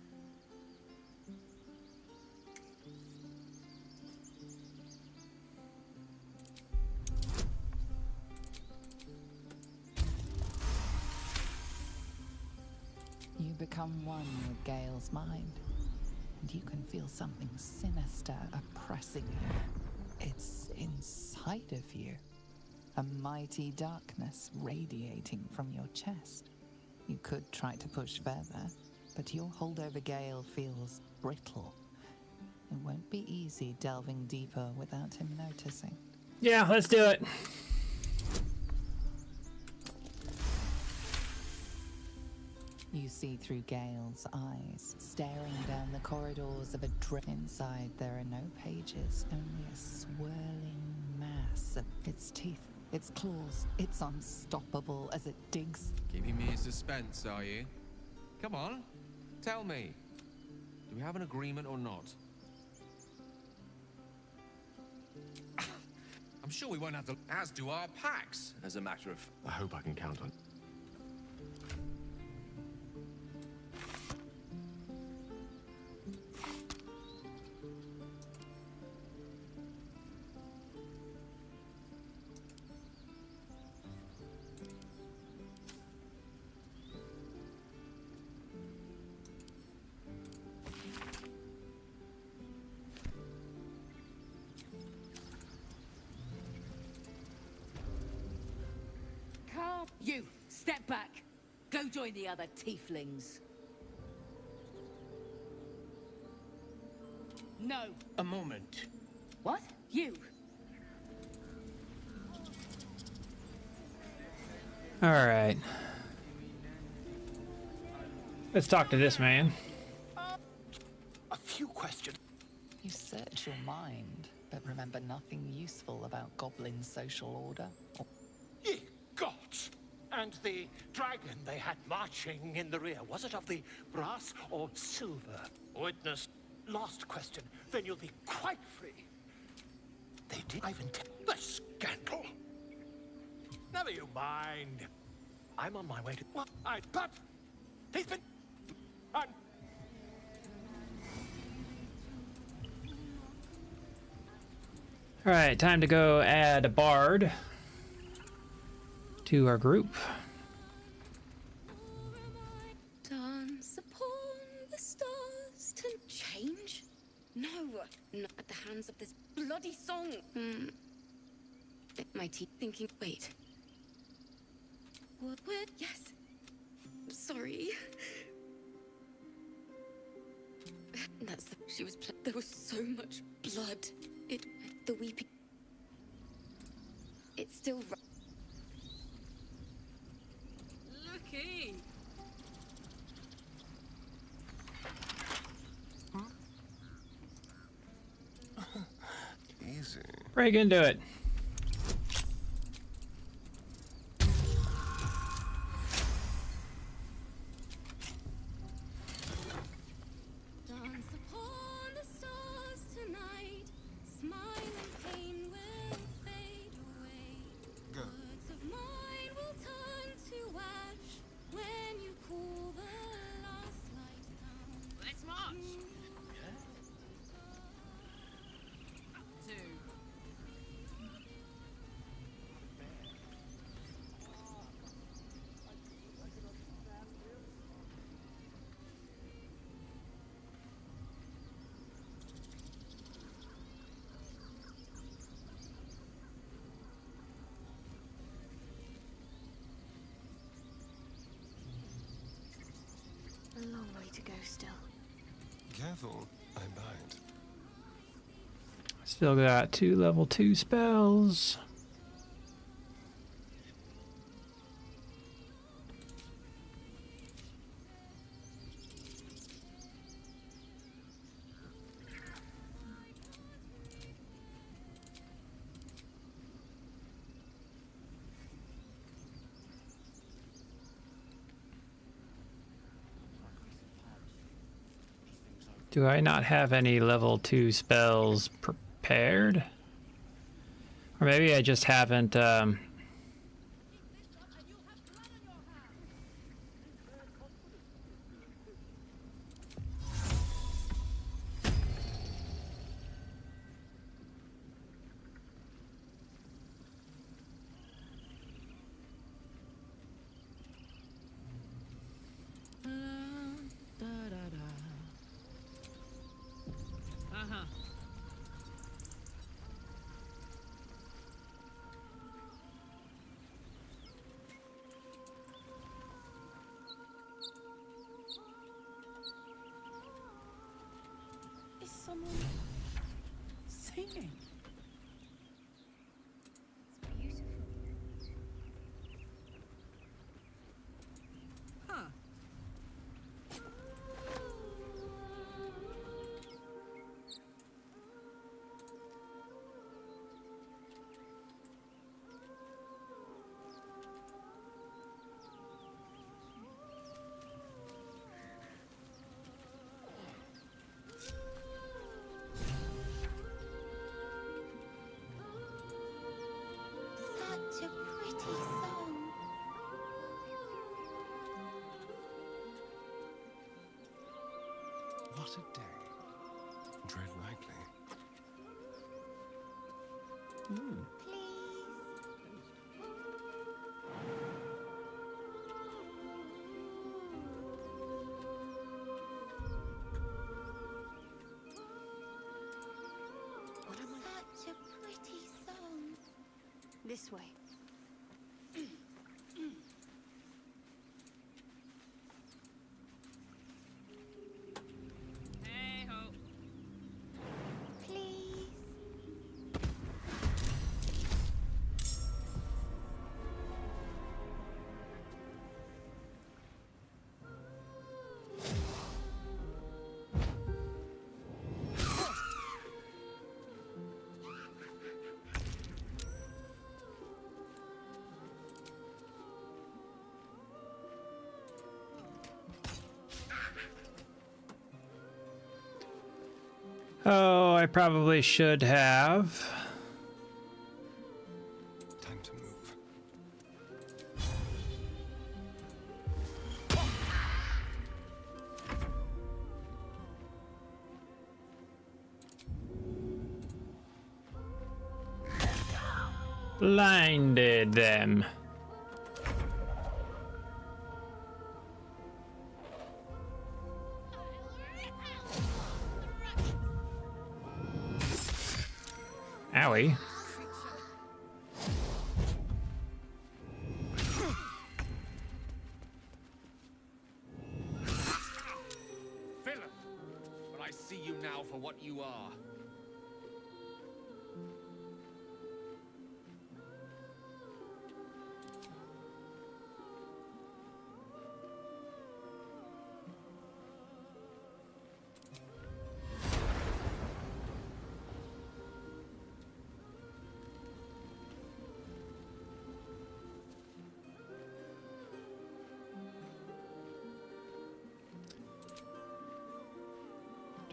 Speaker 8: You become one with Gale's mind, and you can feel something sinister oppressing you. It's inside of you, a mighty darkness radiating from your chest. You could try to push further, but your hold over Gale feels brittle. It won't be easy delving deeper without him noticing.
Speaker 1: Yeah, let's do it.
Speaker 8: You see through Gale's eyes, staring down the corridors of a Inside, there are no pages, only a swirling mass of its teeth, its claws. It's unstoppable as it digs.
Speaker 14: Keeping me in suspense, are you? Come on, tell me. Do we have an agreement or not? I'm sure we won't have to... As do our packs, as a matter of... I hope I can count on...
Speaker 13: You, step back. Go join the other tieflings. No.
Speaker 15: A moment.
Speaker 13: What? You?
Speaker 1: All right. Let's talk to this man.
Speaker 15: A few questions.
Speaker 8: You search your mind, but remember nothing useful about Goblin's social order.
Speaker 15: Ye gods! And the dragon they had marching in the rear, was it of the brass or silver? Witness. Last question, then you'll be quite free. They did even tell the scandal. Never you mind. I'm on my way to what? But he's been.
Speaker 1: All right, time to go add a bard to our group.
Speaker 4: Dance upon the stars to change? No, not at the hands of this bloody song. My teeth thinking, wait. What? Yes. Sorry. That's the, she was, there was so much blood. The weeping. It's still.
Speaker 6: Looky.
Speaker 5: Easy.
Speaker 1: Break into it.
Speaker 4: Dance upon the stars tonight. Smile and pain will fade away.
Speaker 5: Go.
Speaker 4: Words of mine will turn to ash when you call the last light down.
Speaker 6: Let's march. Two.
Speaker 2: A long way to go still.
Speaker 5: Careful, I bite.
Speaker 1: Still got 2 level 2 spells. Do I not have any level 2 spells prepared? Or maybe I just haven't,
Speaker 12: Is someone singing?
Speaker 2: It's beautiful.
Speaker 6: Huh.
Speaker 12: Such a pretty song.
Speaker 5: What a day. Tread lightly.
Speaker 12: Such a pretty song.
Speaker 2: This way.
Speaker 6: Hey ho.
Speaker 12: Please.
Speaker 1: oh, I probably should have.
Speaker 5: Time to move.
Speaker 1: Blinded them. Owie.
Speaker 14: Villain! But I see you now for what you are.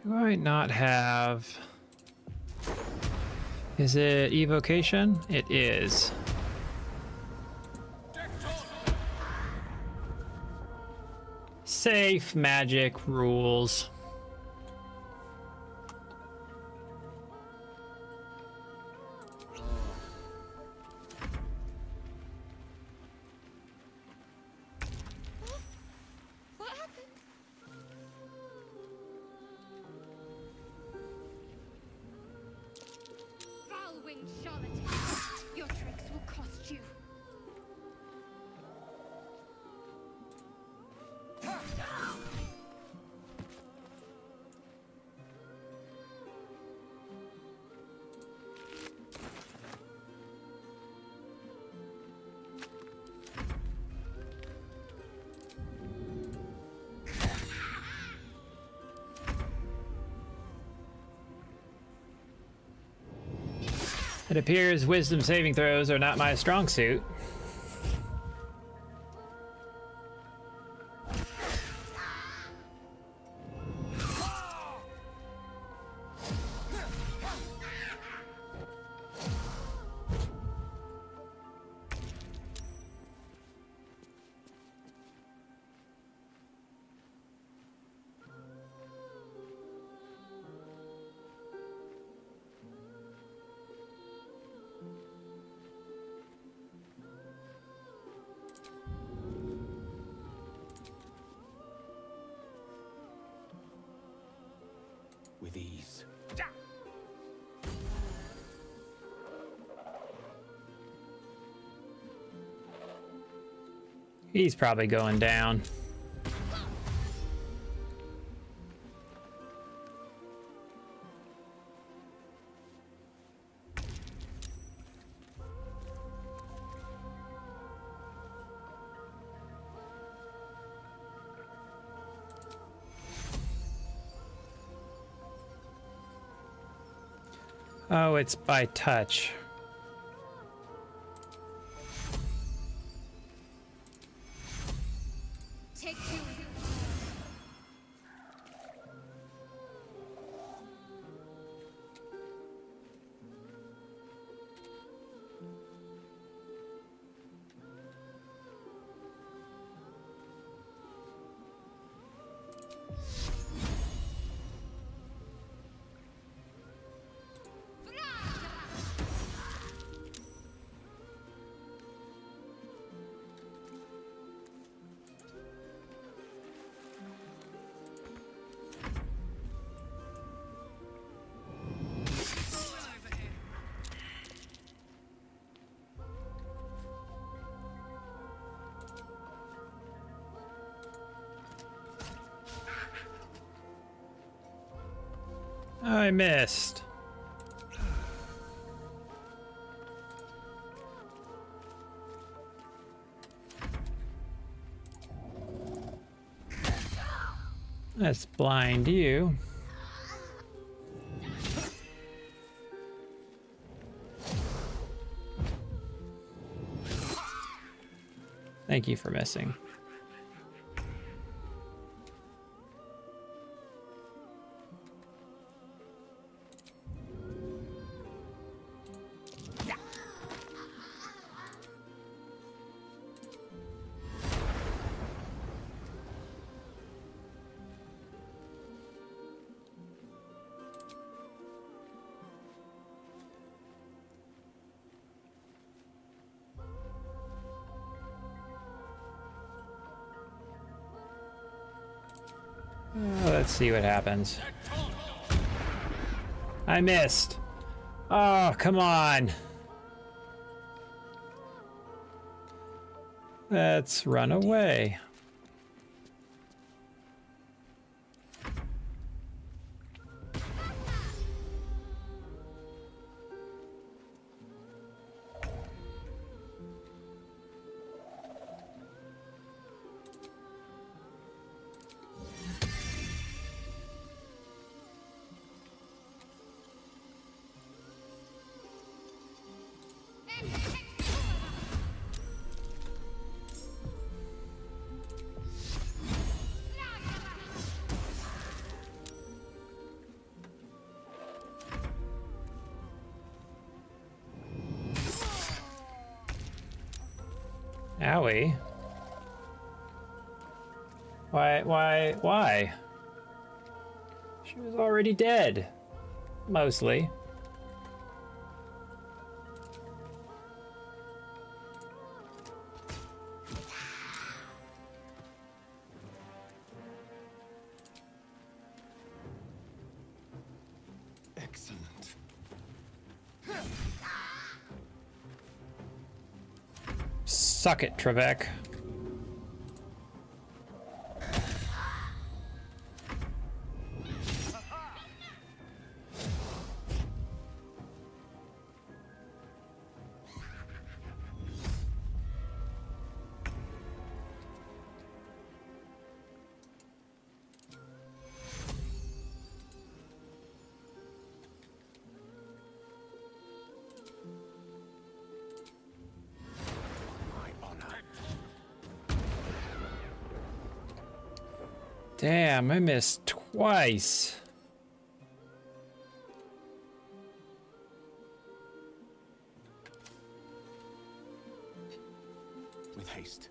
Speaker 1: Do I not have... Is it evocation? It is. Safe magic rules.
Speaker 4: What happened? Foul-winged charlatan! Your tricks will cost you.
Speaker 1: It appears wisdom saving throws are not my strong suit.
Speaker 16: With ease.
Speaker 1: He's probably going down. Oh, it's by touch.
Speaker 4: Take two.
Speaker 1: I missed. Let's blind you. Thank you for missing. Let's see what happens. I missed. Oh, come on. Let's run away. Owie. Why? She was already dead. Mostly.
Speaker 5: Excellent.
Speaker 1: Suck it, Trebek. Damn, I missed twice.
Speaker 16: With haste.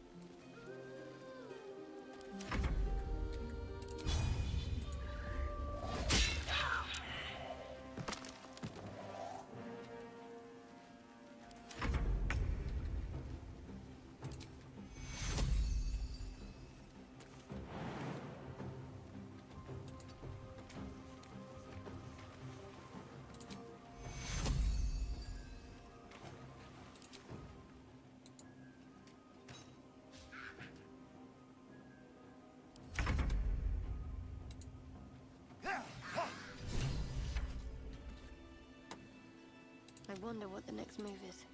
Speaker 2: I wonder what the next move is.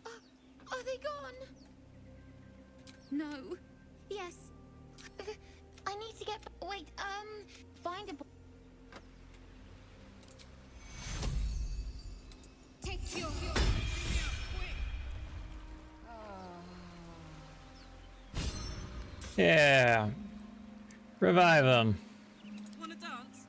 Speaker 4: Are they gone? No. Yes. I need to get. Wait. Find a. Take your.
Speaker 1: Yeah. Revive him.
Speaker 6: Wanna dance?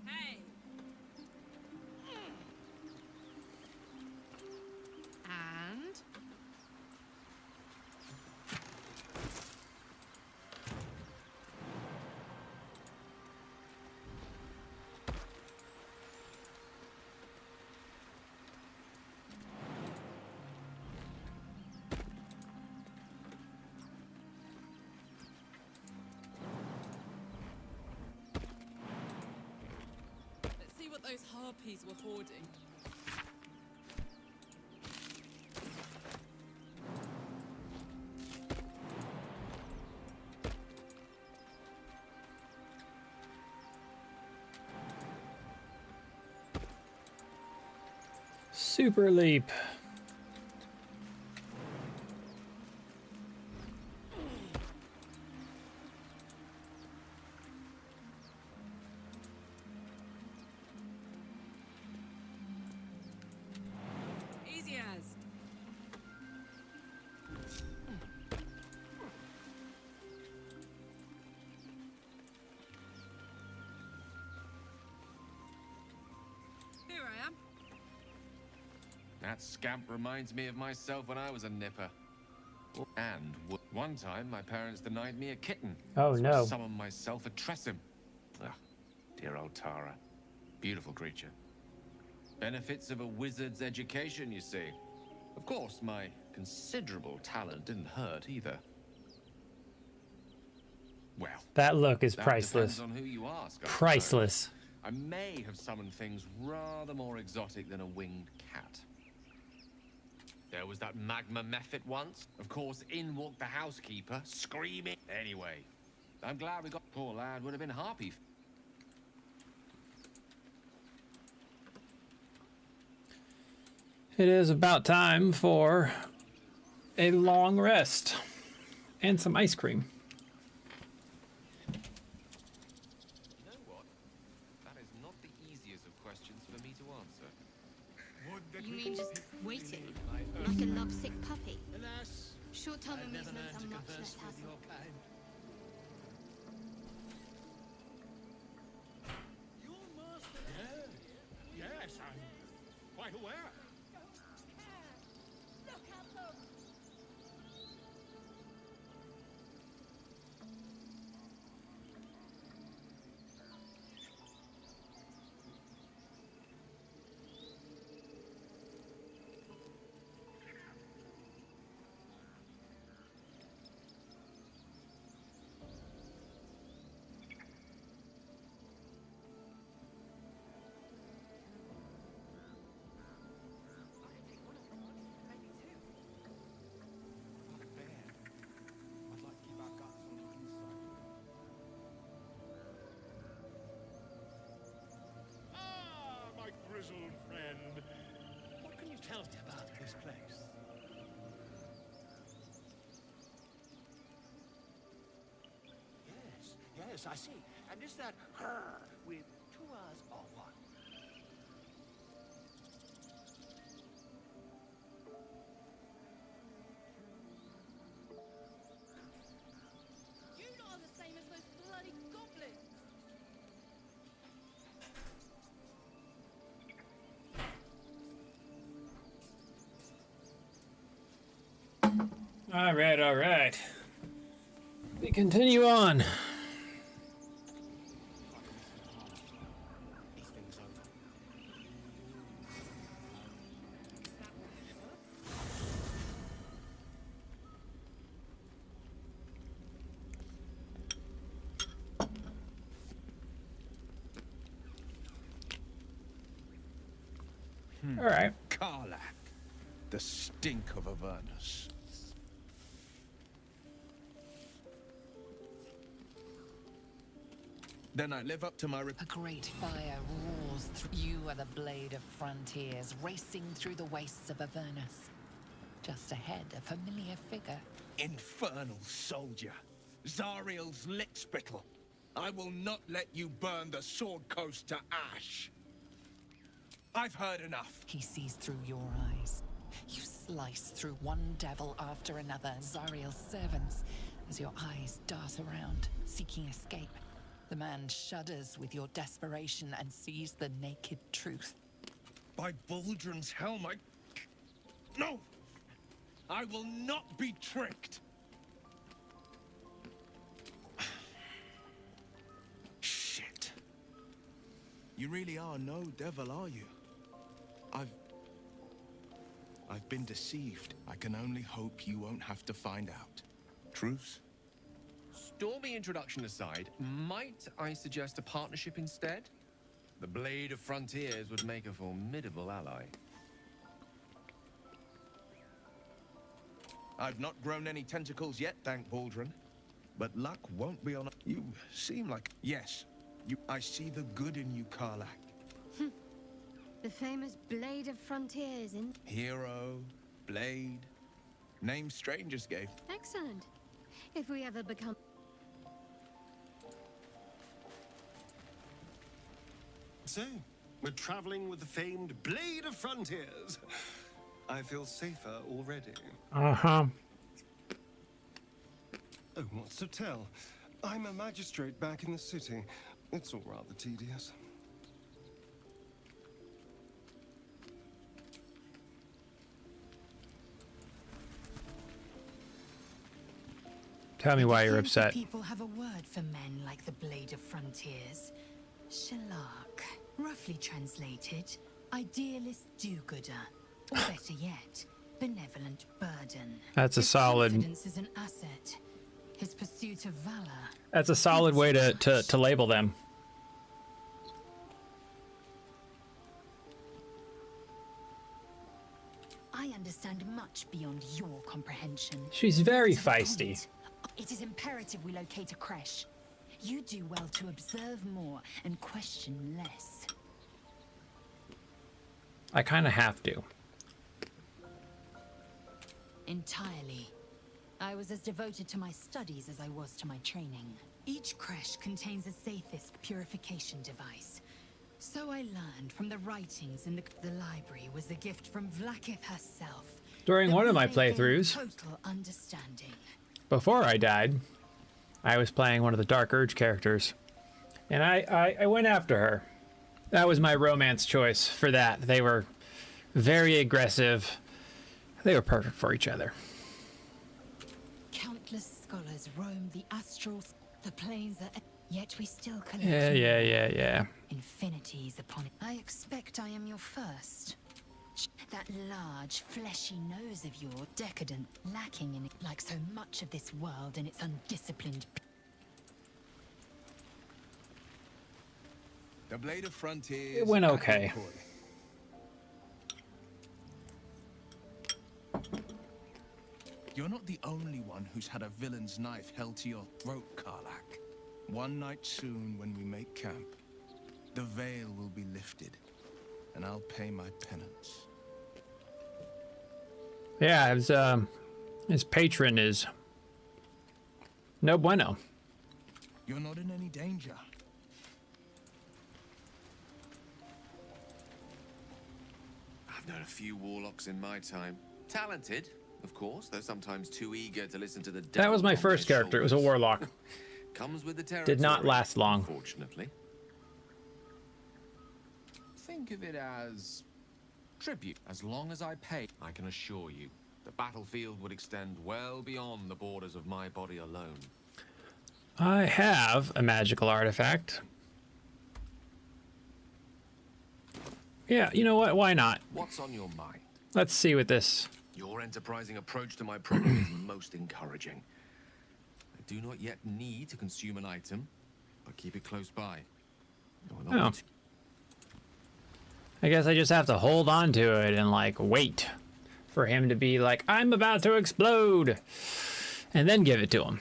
Speaker 6: Hey. And let's see what those harpies were hoarding.
Speaker 1: Super leap.
Speaker 6: Easy as. Here I am.
Speaker 14: That scamp reminds me of myself when I was a nipper. And one time, my parents denied me a kitten.
Speaker 1: Oh,
Speaker 14: So
Speaker 1: no.
Speaker 14: I summoned myself a Tressim. Ah, dear old Tara. Beautiful creature. Benefits of a wizard's education, you see. Of course, my considerable talent didn't hurt either. Well,
Speaker 1: That look is
Speaker 14: that
Speaker 1: priceless.
Speaker 14: depends on who you ask, I
Speaker 1: Priceless.
Speaker 14: suppose. I may have summoned things rather more exotic than a winged cat. There was that magma method once. Of course, in walked the housekeeper, screaming. Anyway, I'm glad we got... Poor lad would have been happy.
Speaker 1: It is about time for a long rest and some ice cream.
Speaker 14: You know what? That is not the easiest of questions for me to answer.
Speaker 4: You mean just waiting? Like a lovesick puppy? Short-term amusements are much less hassle.
Speaker 15: Yes, I'm quite aware. Ah, my grizzled friend. What can you tell me about this place? Yes, I see. And is that her with two R's or one?
Speaker 4: You lot are the same as those bloody goblins!
Speaker 1: All right, all right. We continue on. All right.
Speaker 11: Karlach, the stink of Avernus. Then I live up to my
Speaker 8: A great fire roars through. You are the blade of frontiers, racing through the wastes of Avernus. Just ahead, a familiar figure.
Speaker 11: infernal soldier, Zariel's lickspittle. I will not let you burn the Sword Coast to ash. I've heard enough.
Speaker 8: He sees through your eyes. You slice through one devil after another, Zariel's servants, as your eyes dart around, seeking escape. The man shudders with your desperation and sees the naked truth.
Speaker 11: By Baldur's helm, No! I will not be tricked! Shit. You really are no devil, are you? I've been deceived. I can only hope you won't have to find out. Truce?
Speaker 14: Stormy introduction aside, might I suggest a partnership instead? The Blade of Frontiers would make a formidable ally.
Speaker 11: I've not grown any tentacles yet, thank Baldrin. But luck won't be on... You seem like... Yes, I see the good in you, Karlach.
Speaker 2: The famous Blade of Frontiers in...
Speaker 11: Hero, Blade, names strangers gave.
Speaker 2: Excellent. If we ever become...
Speaker 10: So, we're traveling with the famed Blade of Frontiers. I feel safer already.
Speaker 1: Uh-huh.
Speaker 10: Oh, what's to tell? I'm a magistrate back in the city. It's all rather tedious.
Speaker 1: Tell me why you're
Speaker 17: Plenty
Speaker 1: upset.
Speaker 17: People have a word for men like the Blade of Frontiers. Shalak. Roughly translated, idealist do-gooder. Or better yet, benevolent burden.
Speaker 1: That's a
Speaker 17: His
Speaker 1: solid.
Speaker 17: confidence is an asset. His pursuit of valor.
Speaker 1: That's a solid way to label them.
Speaker 18: I understand much beyond your comprehension.
Speaker 1: She's very
Speaker 18: To the
Speaker 1: feisty.
Speaker 18: point, it is imperative we locate a creche. You do well to observe more and question less.
Speaker 1: I kind of have to.
Speaker 18: Entirely. I was as devoted to my studies as I was to my training.
Speaker 17: Each creche contains a Zathist purification device. So I learned from the writings in the library was a gift from Vlaakith herself.
Speaker 1: During
Speaker 17: The
Speaker 1: one of my
Speaker 17: relay gave
Speaker 1: playthroughs,
Speaker 17: total understanding.
Speaker 1: before I died, I was playing one of the Dark Urge characters. And I went after her. That was my romance choice for that. They were very aggressive. They were perfect for each other.
Speaker 17: Countless scholars roam the astral, the planes that, yet we still collect
Speaker 1: Yeah.
Speaker 18: infinities upon it. I expect I am your first. That large, fleshy nose of yours, decadent, lacking in it, like so much of this world and its undisciplined.
Speaker 11: The Blade of Frontiers.
Speaker 1: It went okay.
Speaker 11: You're not the only one who's had a villain's knife held to your throat, Karlach. One night soon, when we make camp, the veil will be lifted, and I'll pay my penance.
Speaker 1: Yeah, his patron is no bueno.
Speaker 11: You're not in any danger.
Speaker 14: I've known a few warlocks in my time. Talented, of course, though sometimes too eager to listen to the
Speaker 1: That was my
Speaker 14: devil on
Speaker 1: first
Speaker 14: their
Speaker 1: character. It was a
Speaker 14: shoulders.
Speaker 1: warlock.
Speaker 14: Comes with the territory.
Speaker 1: Did not last long.
Speaker 14: Unfortunately. Think of it as tribute. As long as I pay, I can assure you, the battlefield would extend well beyond the borders of my body alone.
Speaker 1: I have a magical artifact. Yeah, you know what? Why not?
Speaker 14: What's on your mind?
Speaker 1: Let's see what this...
Speaker 14: Your enterprising approach to my problem is most encouraging. I do not yet need to consume an item, but keep it close by.
Speaker 1: Oh. I guess I just have to hold on to it and, like, wait for him to be like, I'm about to explode, and then give it to him.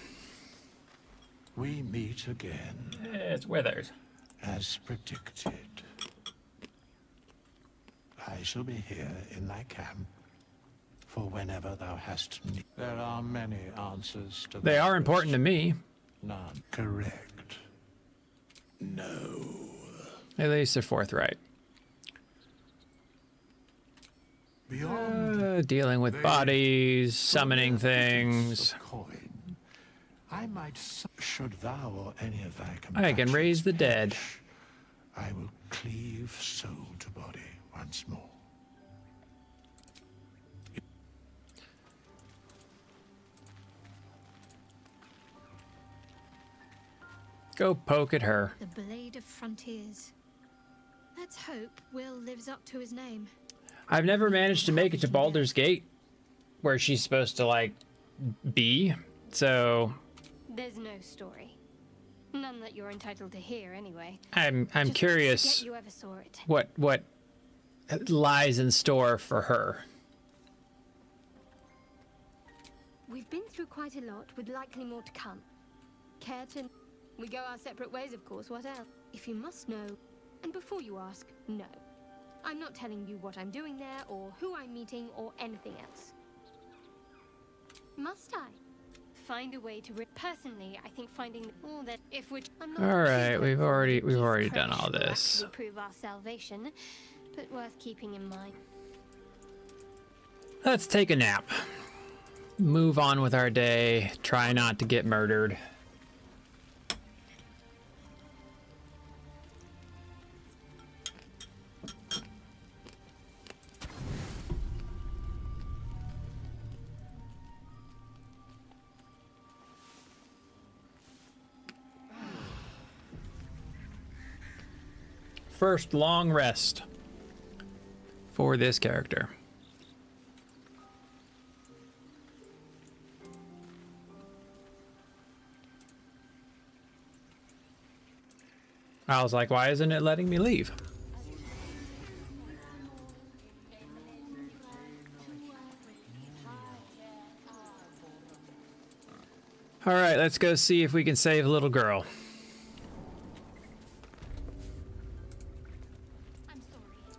Speaker 7: We meet again.
Speaker 1: It's Withers.
Speaker 7: As predicted. I shall be here in thy camp for whenever thou hast need. There are many answers to
Speaker 1: They are important to me.
Speaker 7: None. Correct. No.
Speaker 1: At least they're forthright. Dealing with bodies, summoning things.
Speaker 7: I might, should thou or any of thy
Speaker 1: I can raise the dead.
Speaker 7: I will cleave soul to body once more.
Speaker 1: Go poke at her.
Speaker 19: The Blade of Frontiers. Let's hope Will lives up to his name.
Speaker 1: I've never managed to make it to Baldur's Gate, where she's supposed to, like, be, so...
Speaker 19: There's no story. None that you're entitled to hear, anyway.
Speaker 1: I'm
Speaker 19: Just
Speaker 1: curious
Speaker 19: forget you ever saw it.
Speaker 1: what lies in store for her.
Speaker 19: We've been through quite a lot, with likely more to come. Care to... We go our separate ways, of course, what else? If you must know, and before you ask, no. I'm not telling you what I'm doing there, or who I'm meeting, or anything else. Must I? Find a way to... Personally, I think finding all that... If we're... I'm not
Speaker 1: All right,
Speaker 19: too
Speaker 1: we've
Speaker 19: confident
Speaker 1: already
Speaker 19: this
Speaker 1: done all
Speaker 19: crash will
Speaker 1: this.
Speaker 19: actually prove our salvation, but worth keeping in mind.
Speaker 1: Let's take a nap. Move on with our day. Try not to get murdered. first long rest for this character. I was like, why isn't it letting me leave? All right, let's go see if we can save a little girl.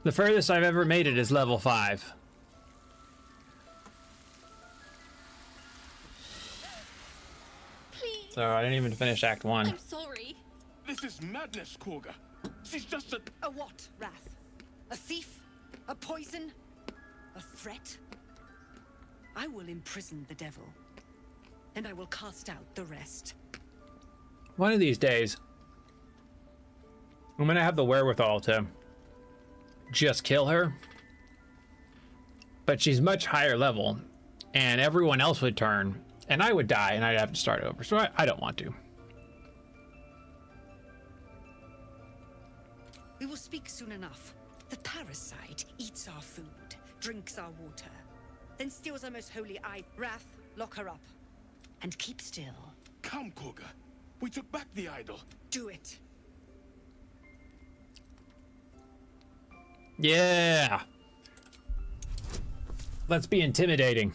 Speaker 1: The furthest I've ever made it is level 5.
Speaker 4: Please.
Speaker 1: So I didn't even finish Act 1.
Speaker 4: I'm sorry.
Speaker 11: This is madness, Korga. She's just a...
Speaker 20: A what, Wrath? A thief? A poison? A threat? I will imprison the devil, and I will cast out the rest.
Speaker 1: One of these days, I'm gonna have the wherewithal to just kill her. But she's much higher level, and everyone else would turn, and I would die, and I'd have to start over. So I don't want to.
Speaker 20: We will speak soon enough. The parasite eats our food, drinks our water, then steals our most holy eye. Wrath, lock her up. And keep still.
Speaker 11: Come, Korga. We took back the idol.
Speaker 20: Do it.
Speaker 1: Yeah. Let's be intimidating.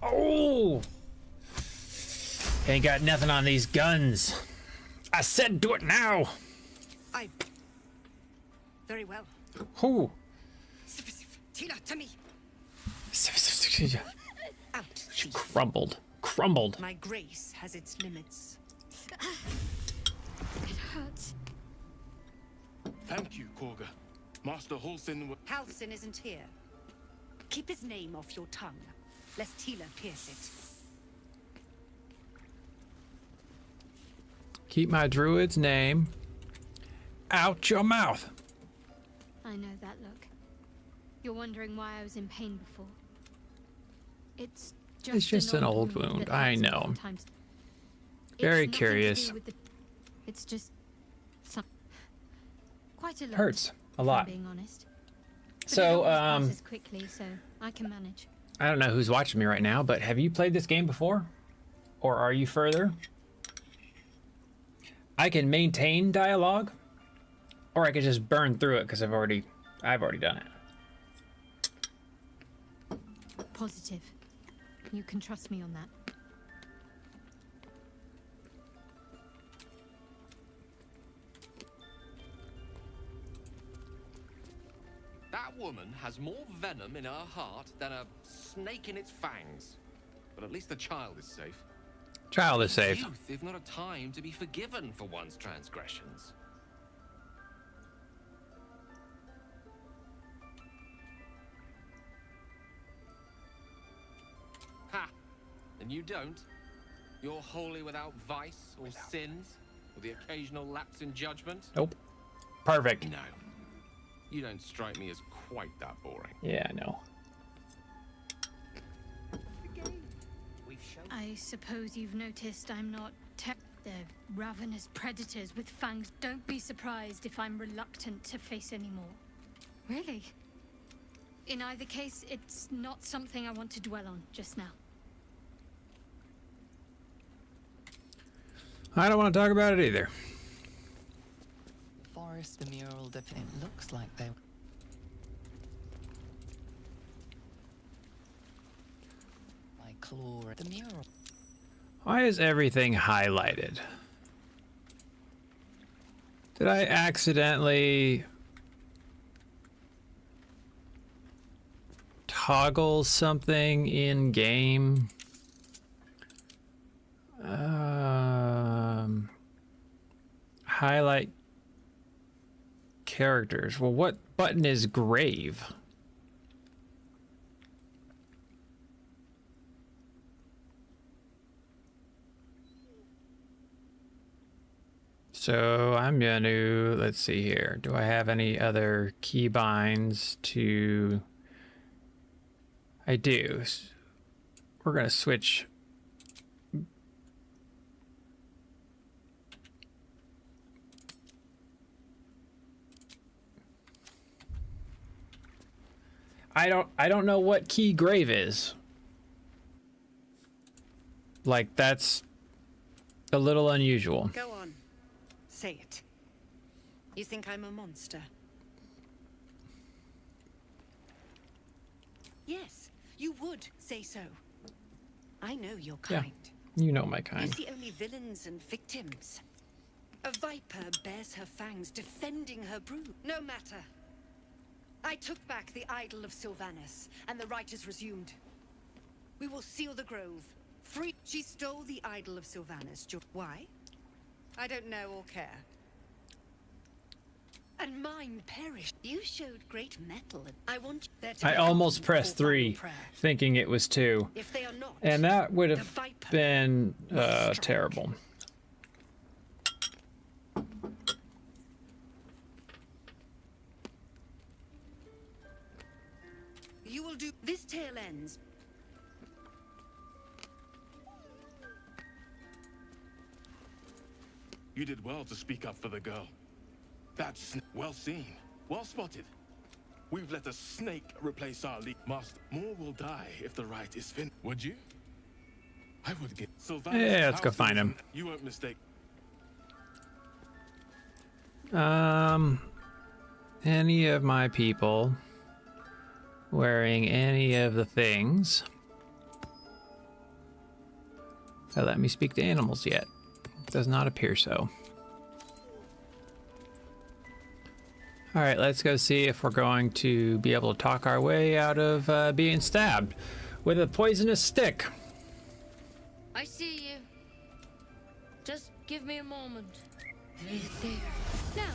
Speaker 1: Oh! Ain't got nothing on these guns. I said do it now.
Speaker 20: Very well.
Speaker 1: Who?
Speaker 20: Tina, to me. Out.
Speaker 1: She crumbled. Crumbled.
Speaker 20: My grace has its limits.
Speaker 19: It hurts.
Speaker 11: Thank you, Korga. Master Halsin...
Speaker 20: Halsin isn't here. Keep his name off your tongue, lest Tila pierce it.
Speaker 1: Keep my druid's name out your mouth.
Speaker 19: I know that look. You're wondering why I was in pain before. It's just
Speaker 1: an old wound.
Speaker 19: that
Speaker 1: I
Speaker 19: hurts
Speaker 1: know.
Speaker 19: sometimes.
Speaker 1: Very
Speaker 19: It's nothing to
Speaker 1: curious.
Speaker 19: do with it's just quite a lot.
Speaker 1: Hurts a
Speaker 19: if
Speaker 1: lot.
Speaker 19: I'm being honest. But
Speaker 1: So,
Speaker 19: it always passes quickly, so I can manage.
Speaker 1: I don't know who's watching me right now, but have you played this game before? Or are you further? I can maintain dialogue, or I could just burn through it because I've already done it.
Speaker 19: Positive. You can trust me on that.
Speaker 14: That woman has more venom in her heart than a snake in its fangs. But at least the child is safe.
Speaker 1: Child is safe.
Speaker 14: Youth, if not a time to be forgiven for one's transgressions. Ha! And you don't? You're wholly without vice or sins, or the occasional lapse in judgment?
Speaker 1: Nope. Perfect.
Speaker 14: No. You don't strike me as quite that boring.
Speaker 1: Yeah, I know.
Speaker 19: I suppose you've noticed I'm not they're ravenous predators with fangs. Don't be surprised if I'm reluctant to face any more. Really? In either case, it's not something I want to dwell on just now.
Speaker 1: I don't want to talk about it either.
Speaker 8: Forest, the mural, it looks like they... My claw at the mural.
Speaker 1: Why is everything highlighted? Did I accidentally toggle something in game? Highlight characters. Well, what button is grave? So I'm going to, let's see here. Do I have any other keybinds to... I do. We're going to switch I don't know what key grave is. Like, that's a little unusual.
Speaker 20: Go on. Say it. You think I'm a monster? Yes, you would say so. I know your kind.
Speaker 1: Yeah, you know my kind.
Speaker 20: You see only villains and victims. A viper bears her fangs, defending her brood. No matter. I took back the idol of Sylvanas, and the rite is resumed. We will seal the grove. Free. She stole the idol of Sylvanas. Why? I don't know or care. And mine perished. You showed great mettle. I want there to
Speaker 1: I
Speaker 20: be
Speaker 1: almost
Speaker 20: one
Speaker 1: pressed
Speaker 20: for final
Speaker 1: 3,
Speaker 20: prayer.
Speaker 1: thinking it was 2.
Speaker 20: If they are not,
Speaker 1: And that would
Speaker 20: the
Speaker 1: have
Speaker 20: viper
Speaker 1: been
Speaker 20: must strike.
Speaker 1: terrible.
Speaker 20: You will do. This tale ends.
Speaker 7: You did well to speak up for the girl. That's well seen. Well spotted. We've let a snake replace our lead master. More will die if the rite is finished. Would you? I would get Sylvanas.
Speaker 1: Yeah, let's go find him.
Speaker 7: You won't mistake.
Speaker 1: Any of my people wearing any of the things that let me speak to animals yet? Does not appear so. All right, let's go see if we're going to be able to talk our way out of being stabbed with a poisonous stick.
Speaker 13: I see you. Just give me a moment. There. Now,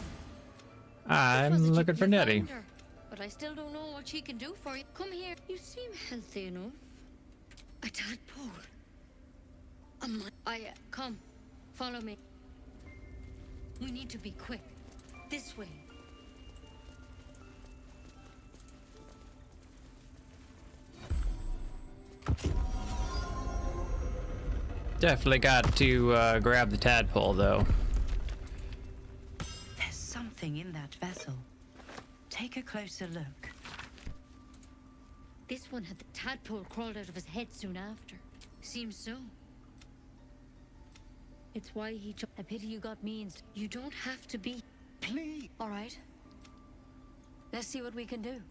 Speaker 1: I'm looking for Nettie.
Speaker 13: find her, but I still don't know what she can do for you. Come here. You seem healthy enough.
Speaker 20: A tadpole.
Speaker 13: Come. Follow me. We need to be quick. This way.
Speaker 1: Definitely got to grab the tadpole, though.
Speaker 20: There's something in that vessel. Take a closer look.
Speaker 13: This one had the tadpole crawled out of his head soon after. Seems so. It's why he I pity you got me instead. You don't have to be.
Speaker 20: Please.
Speaker 13: All right. Let's see what we can do.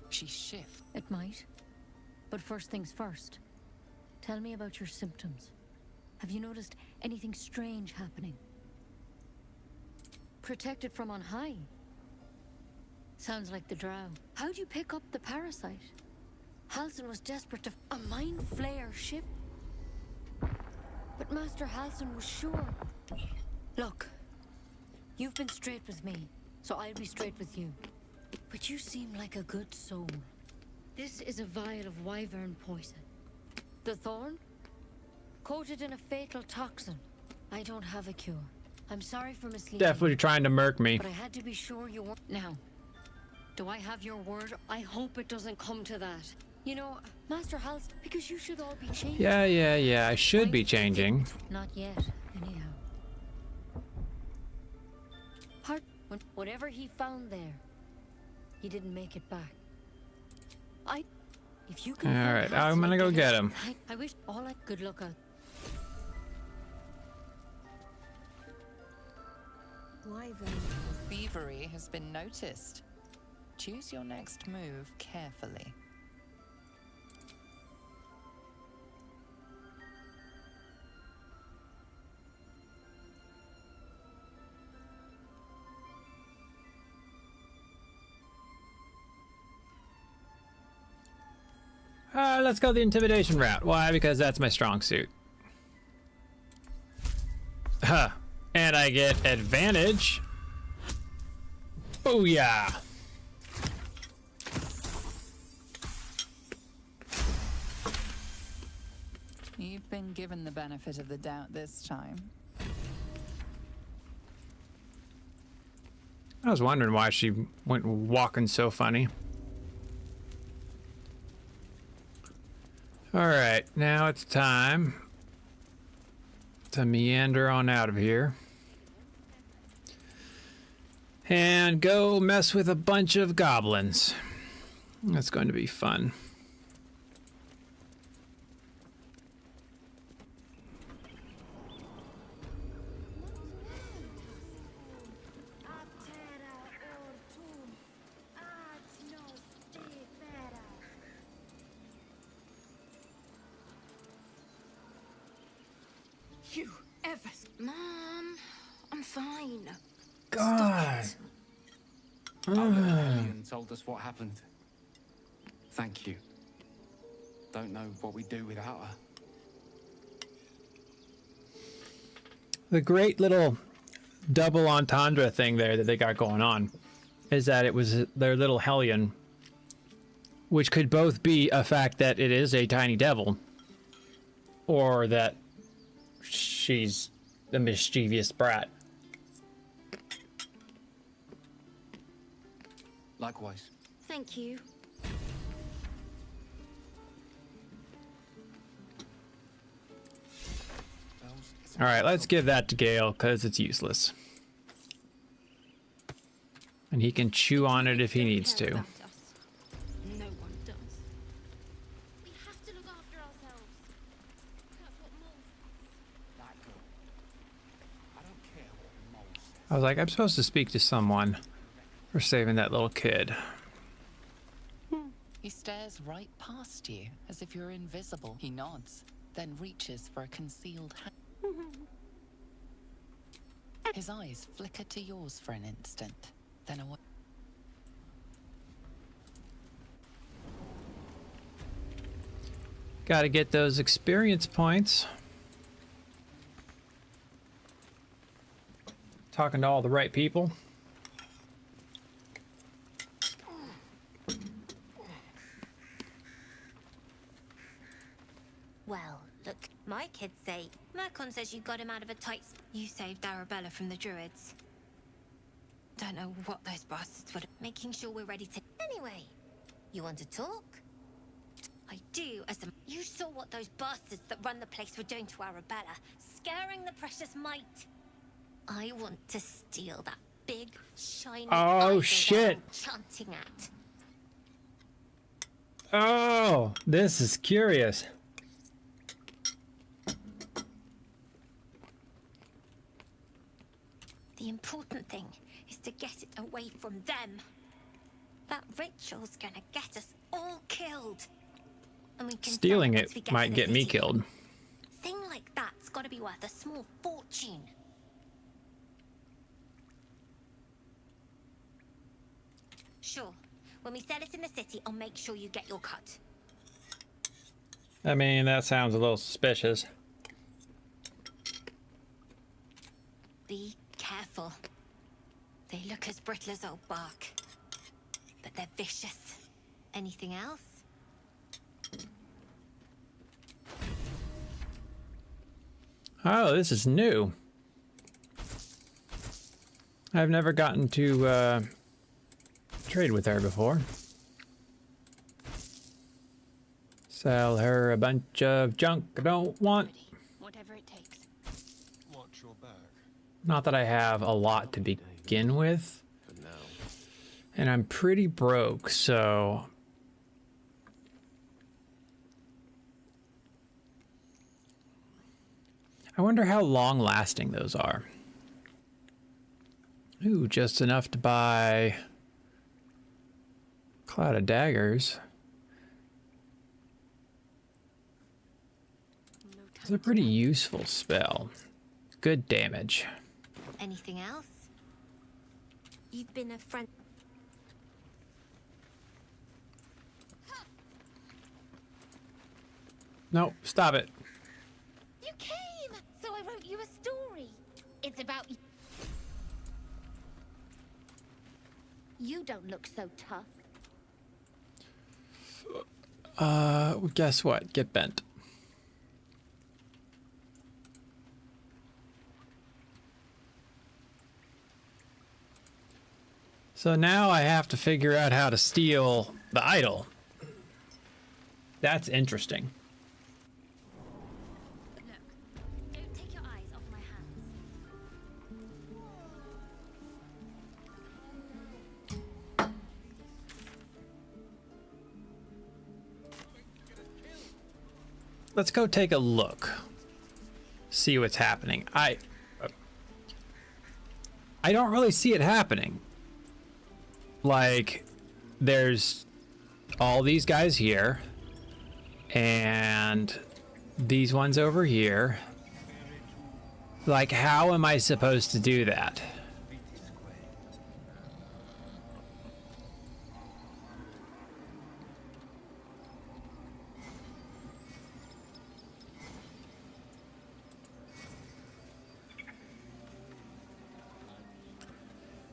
Speaker 8: She shifts.
Speaker 13: It might. But first things first. Tell me about your symptoms. Have you noticed anything strange happening? Protected from on high? Sounds like the drow. How'd you pick up the parasite? Halsin was desperate to... A mind flayer ship? But Master Halsin was sure. Look, you've been straight with me, so I'll be straight with you. But you seem like a good soul. This is a vial of wyvern poison. The thorn? Coated in a fatal toxin. I don't have a cure. I'm sorry for misleading.
Speaker 1: Definitely trying to murk me.
Speaker 13: But I had to be sure you weren't. Now, do I have your word? I hope it doesn't come to that. You know, Master Hals, because you should all be changing.
Speaker 1: Yeah. I should be changing.
Speaker 13: Not yet, anyhow. Whatever he found there, he didn't make it back. If you can.
Speaker 1: All right, I'm gonna go get him.
Speaker 13: I wish good luck out.
Speaker 8: Thievery has been noticed. Choose your next move carefully.
Speaker 1: Let's go the intimidation route. Why? Because that's my strong suit. Huh. And I get advantage. Booyah!
Speaker 8: You've been given the benefit of the doubt this time.
Speaker 1: I was wondering why she went walking so funny. All right, now it's time to meander on out of here. and go mess with a bunch of goblins. That's going to be fun.
Speaker 4: You ever... Mom, I'm fine.
Speaker 1: God.
Speaker 16: Our little alien told us what happened. Thank you. Don't know what we'd do without her.
Speaker 1: The great little double entendre thing there that they got going on is that it was their little hellion, which could both be a fact that it is a tiny devil, or that she's a mischievous brat.
Speaker 16: Likewise.
Speaker 4: Thank you.
Speaker 1: All right, let's give that to Gale because it's useless. And he can chew on it if he needs to.
Speaker 4: No one does. We have to look after ourselves. That's what Mole says.
Speaker 16: That girl. I don't care what Mole says.
Speaker 1: I was like, I'm supposed to speak to someone for saving that little kid.
Speaker 8: He stares right past you, as if you're invisible. He nods, then reaches for a concealed hand. His eyes flicker to yours for an instant, then away.
Speaker 1: Gotta get those experience points. Talking to all the right people.
Speaker 2: Well, look, my kids say. Mercon says you got him out of a tight... You saved Arabella from the druids. Don't know what those bastards were... Making sure we're ready to... Anyway, you want to talk? I do, as a... You saw what those bastards that run the place were doing to Arabella. Scaring the precious mite. I want to steal that big, shiny...
Speaker 1: Oh, shit.
Speaker 2: Chanting at.
Speaker 1: Oh, this is curious.
Speaker 2: The important thing is to get it away from them. That ritual's gonna get us all killed. And we can
Speaker 1: Stealing
Speaker 2: sell once we
Speaker 1: it
Speaker 2: get
Speaker 1: might
Speaker 2: to the
Speaker 1: get me
Speaker 2: city.
Speaker 1: killed.
Speaker 2: Thing like that's gotta be worth a small fortune. Sure. When we sell it in the city, I'll make sure you get your cut.
Speaker 1: I mean, that sounds a little suspicious.
Speaker 2: Be careful. They look as brittle as old bark. But they're vicious. Anything else?
Speaker 1: Oh, this is new. I've never gotten to trade with her before. Sell her a bunch of junk I don't want.
Speaker 2: Whatever it takes.
Speaker 5: Watch your back.
Speaker 1: Not that I have a lot to begin with. And I'm pretty broke, so... I wonder how long-lasting those are. Ooh, just enough to buy... Cloud of Daggers. It's a pretty useful spell. Good damage.
Speaker 2: Anything else? You've been a friend.
Speaker 1: No, stop it.
Speaker 2: You came! So I wrote you a story. It's about... You don't look so tough.
Speaker 1: Guess what? Get bent. So now I have to figure out how to steal the idol. That's interesting.
Speaker 2: Don't take your eyes off my hands.
Speaker 1: let's go take a look. See what's happening. I don't really see it happening. Like, there's all these guys here, and these ones over here. Like, how am I supposed to do that?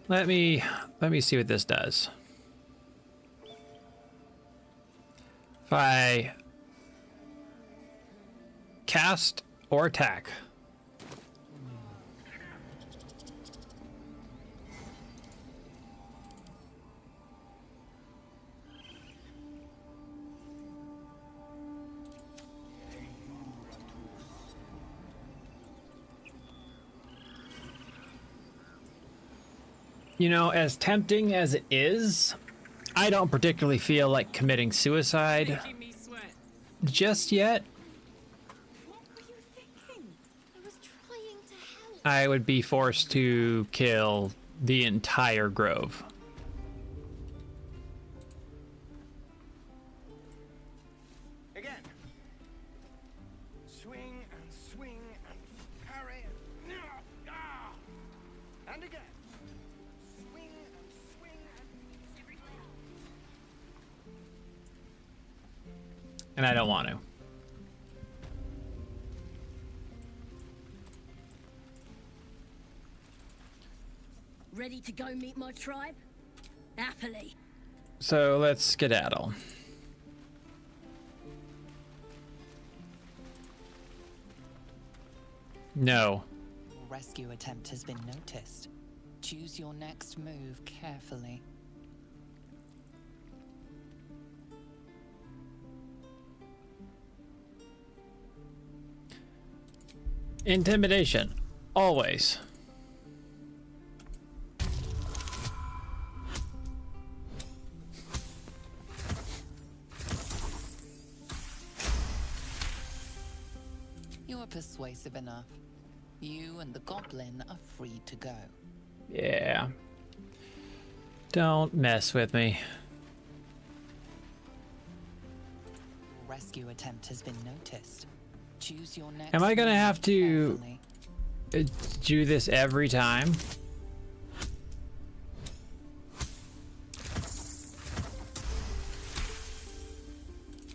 Speaker 1: Let me see what this does. If I cast or attack. You know, as tempting as it is, I don't particularly feel like committing suicide just yet.
Speaker 4: What were you thinking? I was trying to help.
Speaker 1: I would be forced to kill the entire grove.
Speaker 9: Again. Swing and parry. And again. Swing and
Speaker 1: And I don't want to.
Speaker 13: Ready to go meet my tribe? Happily.
Speaker 1: So let's skedaddle. No.
Speaker 8: Rescue attempt has been noticed. Choose your next move carefully.
Speaker 1: Intimidation. Always.
Speaker 8: You are persuasive enough. You and the goblin are free to go.
Speaker 1: Yeah. Don't mess with me.
Speaker 8: Rescue attempt has been noticed. Choose your next.
Speaker 1: Am I gonna
Speaker 8: move
Speaker 1: have to
Speaker 8: carefully.
Speaker 1: do this every time?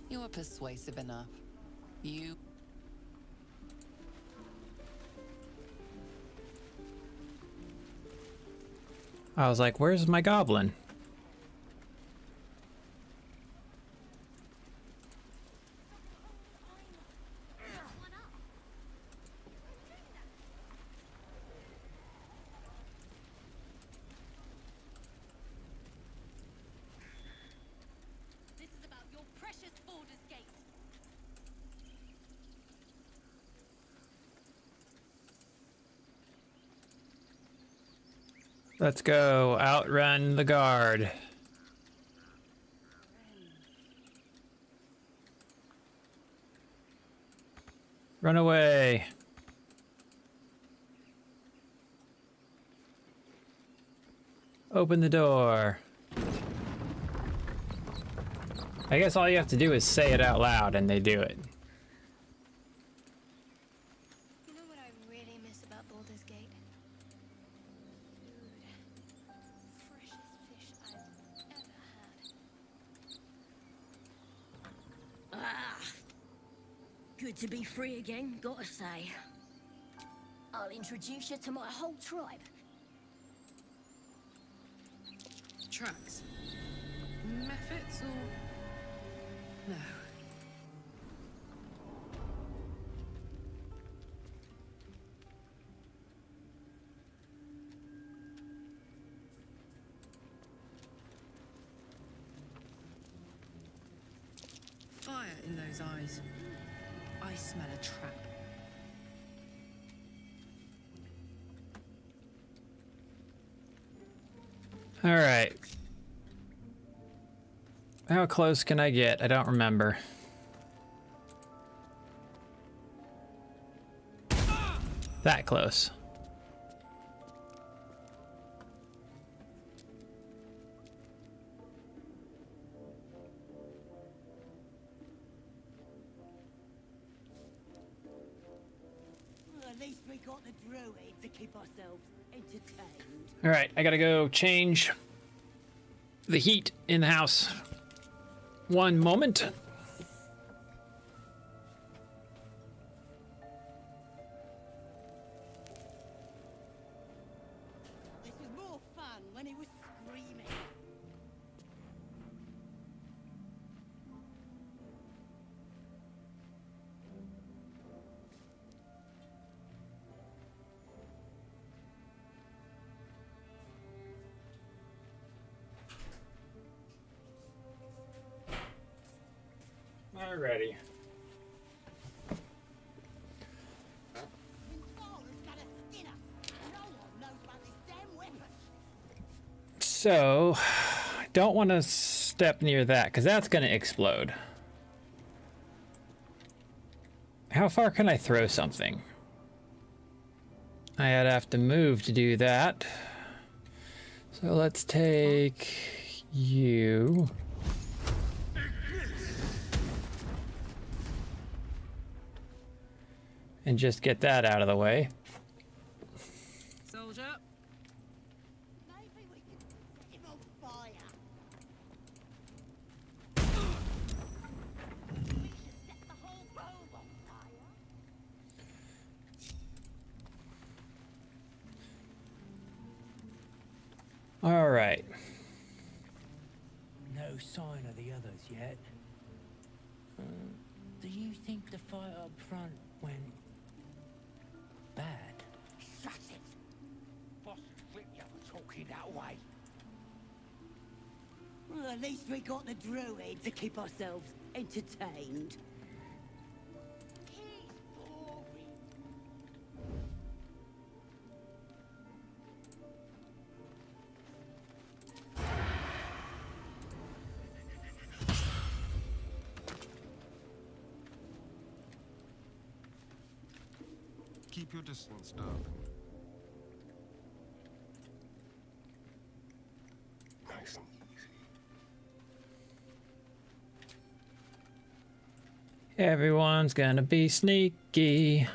Speaker 8: You are persuasive enough. You.
Speaker 1: I was like, where's my goblin?
Speaker 13: This is about your precious Baldur's Gate.
Speaker 1: Let's go outrun the guard. Run away. Open the door. I guess all you have to do is say it out loud and they do it.
Speaker 19: You know what I really miss about Baldur's Gate? Food. Freshest fish I've ever had.
Speaker 13: Ah, good to be free again, gotta say. I'll introduce you to my whole tribe.
Speaker 6: Tracks. Methods or... No. Fire in those eyes. I smell a trap.
Speaker 1: All right. How close can I get? I don't remember. that close.
Speaker 20: Well, at least we got the druid to keep ourselves entertained.
Speaker 1: All right, I gotta go change the heat in the house. One moment.
Speaker 20: This was more fun when he was screaming.
Speaker 1: Alrighty. So, don't want to step near that because that's going to explode. How far can I throw something? I'd have to move to do that. So let's take you. And just get that out of the way.
Speaker 6: Soldier.
Speaker 20: Maybe we can set him on fire. We should set the whole room on fire.
Speaker 1: All right.
Speaker 21: No sign of the others yet. Do you think the fight up front went bad?
Speaker 15: Shut it! Boss flip you for talking that way.
Speaker 20: Well, at least we got the druid to keep ourselves entertained.
Speaker 5: Keep your distance, darling. Nice and easy.
Speaker 1: Everyone's gonna be sneaky.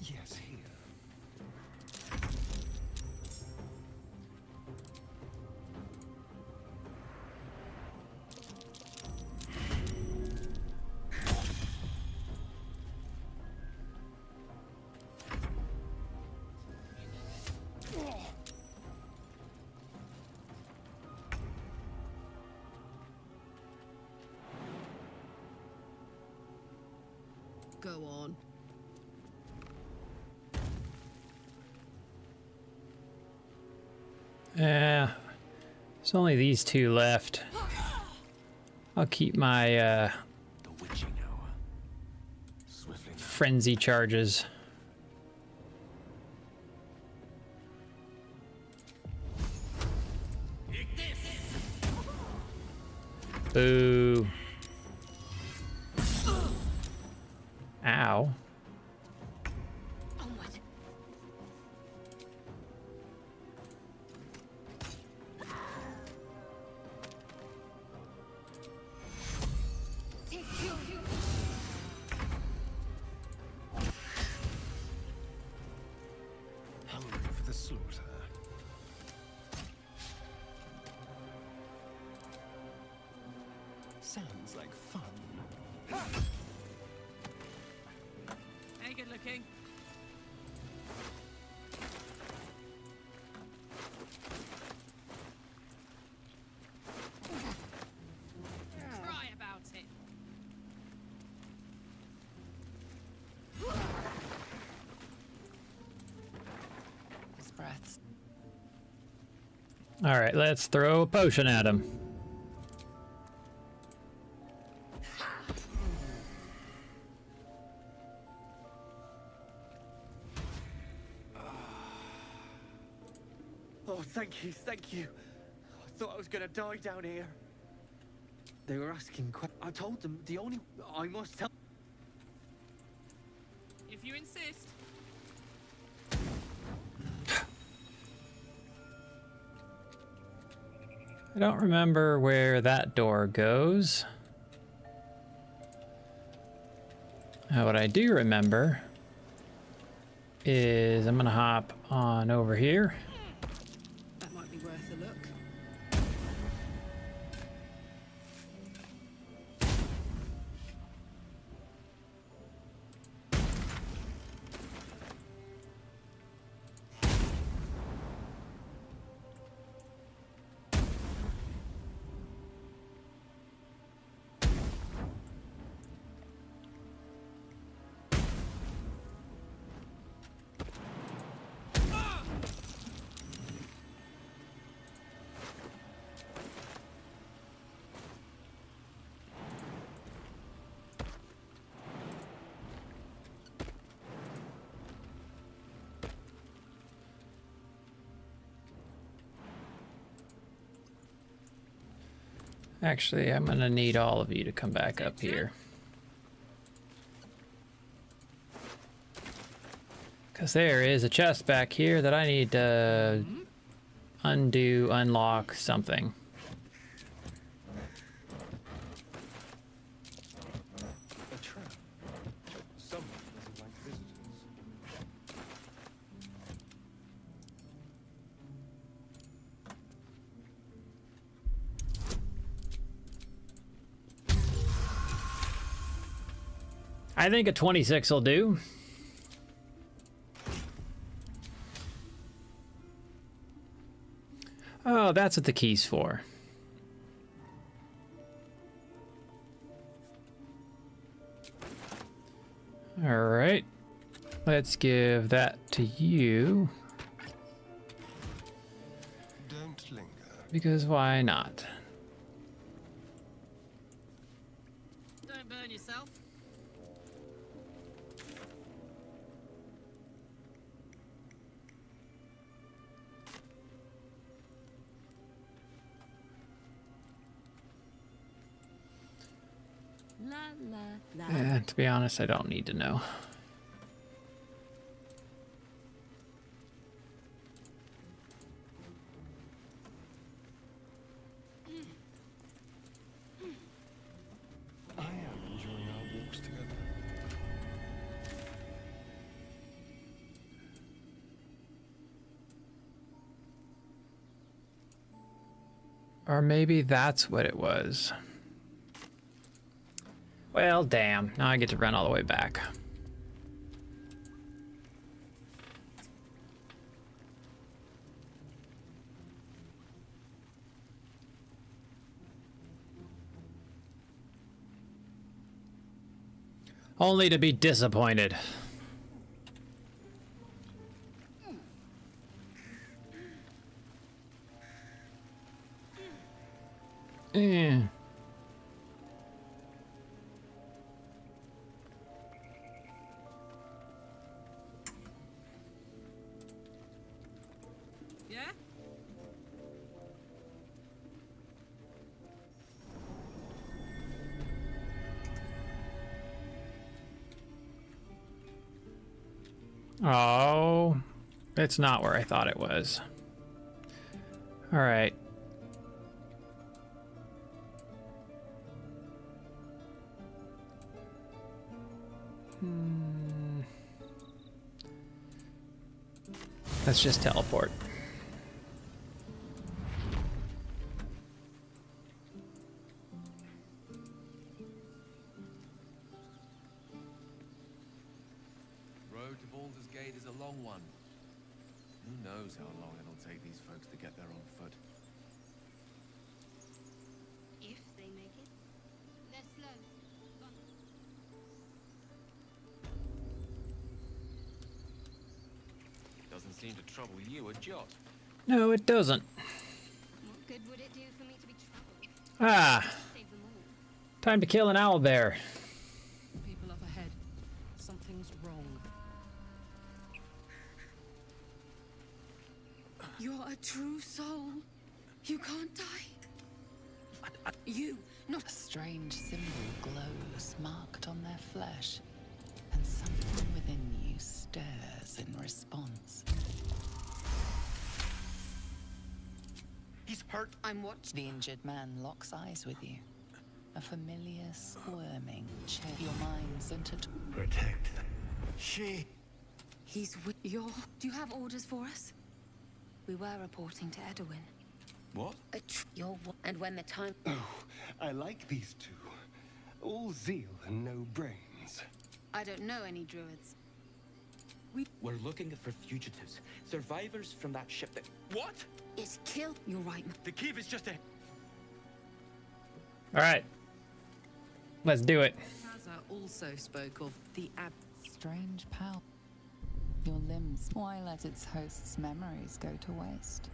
Speaker 5: Yes, here.
Speaker 6: Go on.
Speaker 1: Yeah, there's only these two left. I'll keep my frenzy charges. Boo. Ow.
Speaker 5: Hungry for the slaughter. Sounds like fun.
Speaker 6: Hey, good looking.
Speaker 1: All right, let's throw a potion at him.
Speaker 3: Oh, thank you, thank you. I thought I was gonna die down here. They were asking I told them the only... I must tell...
Speaker 6: If you insist.
Speaker 1: I don't remember where that door goes. What I do remember is I'm gonna hop on over here.
Speaker 6: That might be worth a look.
Speaker 1: Actually, I'm gonna need all of you to come back up here. Because there is a chest back here that I need to unlock something.
Speaker 9: A trap. Someone doesn't like visitors.
Speaker 1: I think a 26 will do. Oh, that's what the key's for. All right. Let's give that to you.
Speaker 5: Don't linger.
Speaker 1: Because why not?
Speaker 6: Don't burn yourself.
Speaker 13: La la la.
Speaker 1: Eh, to be honest, I don't need to know.
Speaker 5: I am enjoying our walks together.
Speaker 1: Or maybe that's what it was. Well, damn. Now I get to run all the way back. Only to be disappointed. Eh.
Speaker 6: Yeah?
Speaker 1: Oh, it's not where I thought it was. All right. Let's just teleport.
Speaker 14: Road to Baldur's Gate is a long one. Who knows how long it'll take these folks to get there on foot.
Speaker 19: If they make it. They're slow.
Speaker 14: Doesn't seem to trouble you a jot.
Speaker 1: No, it doesn't.
Speaker 19: good would it do for me to be troubled?
Speaker 1: Ah,
Speaker 19: Save them all.
Speaker 1: time to kill an owlbear.
Speaker 6: People up ahead. Something's wrong.
Speaker 4: You're a true soul. You can't die. You, not
Speaker 8: a strange symbol glows marked on their flesh, and something within you stirs in response.
Speaker 3: He's hurt.
Speaker 4: I'm watching.
Speaker 8: The injured man locks eyes with you. A familiar squirming chill. Your minds intertwine.
Speaker 3: Protect them.
Speaker 4: He's with your. Do you have orders for us? We were reporting to Edwin.
Speaker 3: What?
Speaker 4: And when the time.
Speaker 3: Oh, I like these two. All zeal and no brains.
Speaker 4: I don't know any druids.
Speaker 12: We're looking for fugitives, survivors from that ship that.
Speaker 3: What?
Speaker 4: It's killed. You're right.
Speaker 3: The cave is just a.
Speaker 1: All right, let's do it.
Speaker 6: Kaza also spoke of the
Speaker 8: strange power. Your limbs. Why let its host's memories go to waste?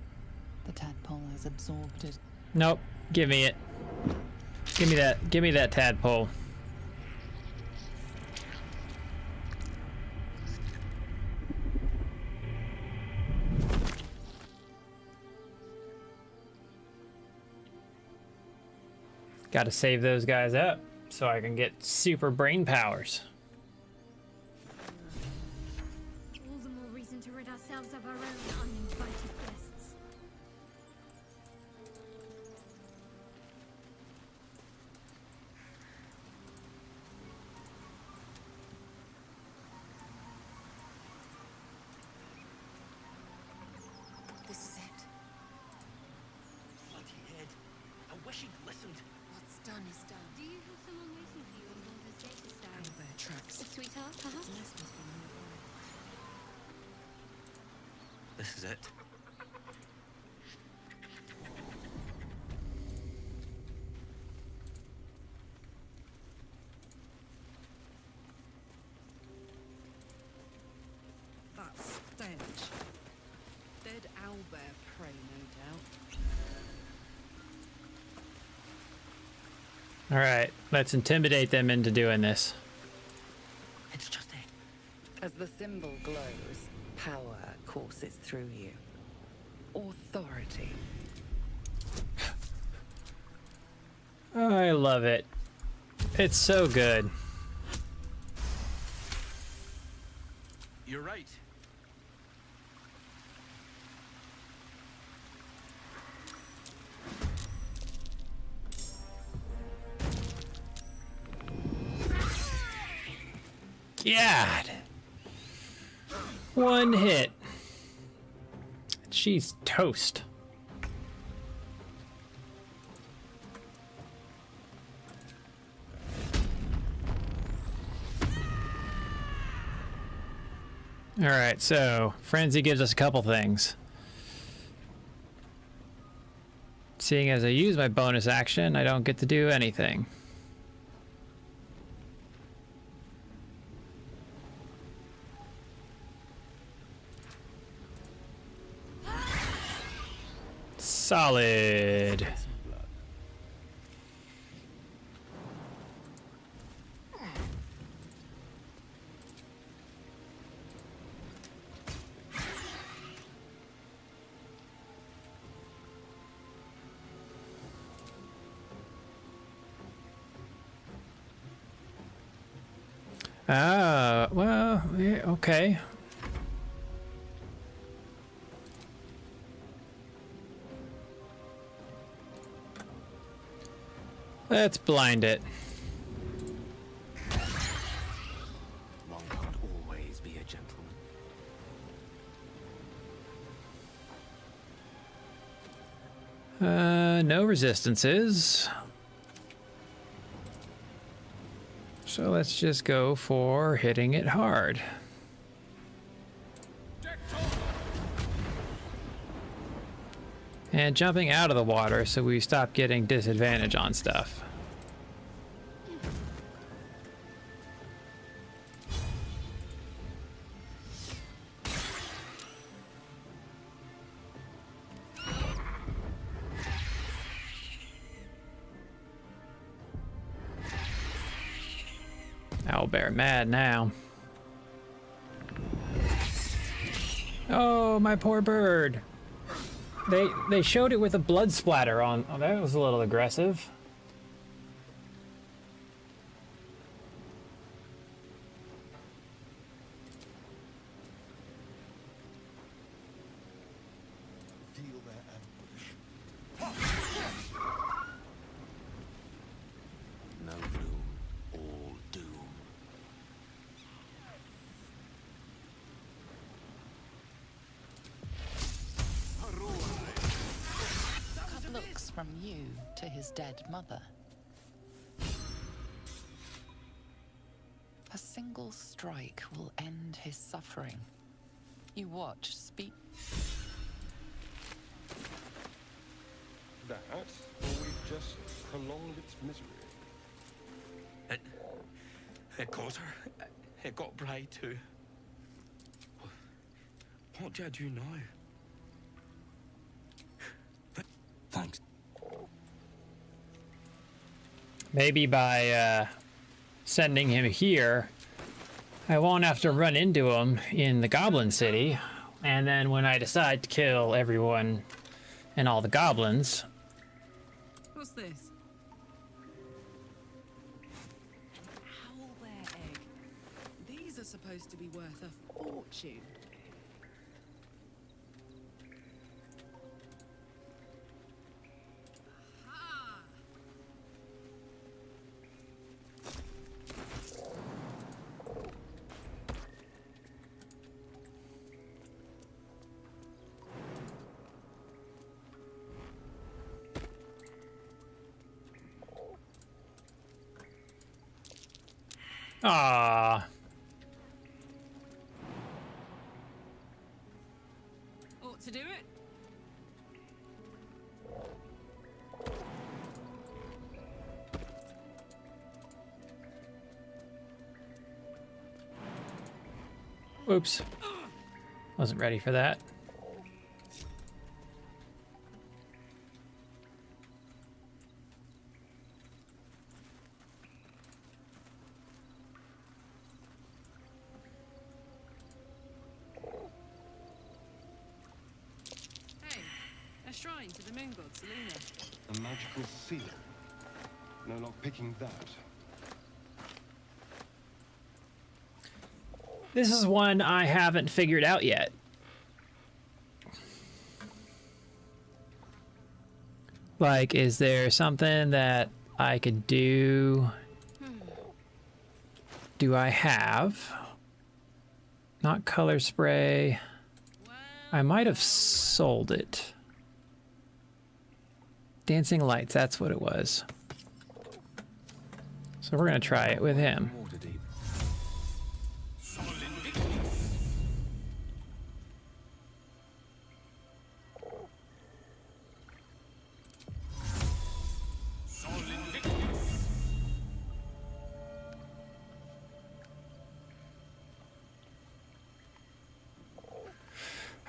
Speaker 8: The tadpole has absorbed it.
Speaker 1: Nope, give me it. Give me that. Give me that tadpole. Got to save those guys up so I can get super brain powers.
Speaker 19: All the more reason to rid ourselves of our own uninvited guests.
Speaker 4: This is it.
Speaker 3: Bloody head. I wish he'd listened.
Speaker 4: What's done is done.
Speaker 19: Do you have someone waiting for you on Baldur's Gate to stay?
Speaker 6: Owlbear tracks.
Speaker 19: Sweetheart, perhaps?
Speaker 3: This is it.
Speaker 6: That stench. Dead owlbear prey, no doubt.
Speaker 1: All right, let's intimidate them into doing this.
Speaker 3: It's just a.
Speaker 8: As the symbol glows, power courses through you. Authority.
Speaker 1: I love it. It's so good.
Speaker 14: You're right.
Speaker 1: God. One hit. She's toast. All right, so Frenzy gives us a couple things. Seeing as I use my bonus action, I don't get to do anything. Solid. Ah, well, yeah, okay. Let's blind it.
Speaker 3: One can't always be a gentleman.
Speaker 1: No resistances. So let's just go for hitting it hard. And jumping out of the water so we stop getting disadvantage on stuff. Owlbear mad now. Oh, my poor bird. They showed it with a blood splatter on. Oh, that was a little aggressive.
Speaker 5: Feel their ambush.
Speaker 7: No gloom, all doom.
Speaker 8: Looks from you to his dead mother. A single strike will end his suffering. You watch, speak.
Speaker 5: That, or we've just prolonged its misery.
Speaker 12: It got her. It got Bride too. What do I do now? Thanks.
Speaker 1: Maybe by sending him here, I won't have to run into him in the Goblin City. And then when I decide to kill everyone and all the goblins...
Speaker 6: What's this? An owlbear egg. These are supposed to be worth a fortune.
Speaker 1: Ah.
Speaker 6: Ought to do it.
Speaker 1: Oops. Wasn't ready for that.
Speaker 6: A shrine to the moon god Selena.
Speaker 5: A magical seal. No luck picking that.
Speaker 1: This is one I haven't figured out yet. Like, is there something that I could do? Do I have? Not color spray. I might have sold it. Dancing lights, that's what it was. So we're gonna try it with him.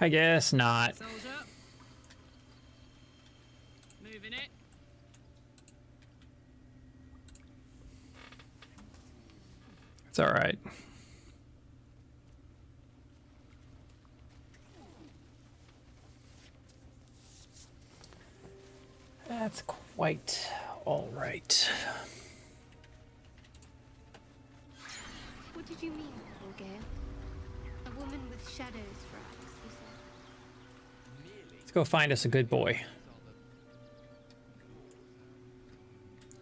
Speaker 1: I guess not.
Speaker 6: Soldier. Moving it.
Speaker 1: It's all right. That's quite all right.
Speaker 19: What did you mean, Gale? A woman with shadows for eyes, you said.
Speaker 1: Let's go find us a good boy.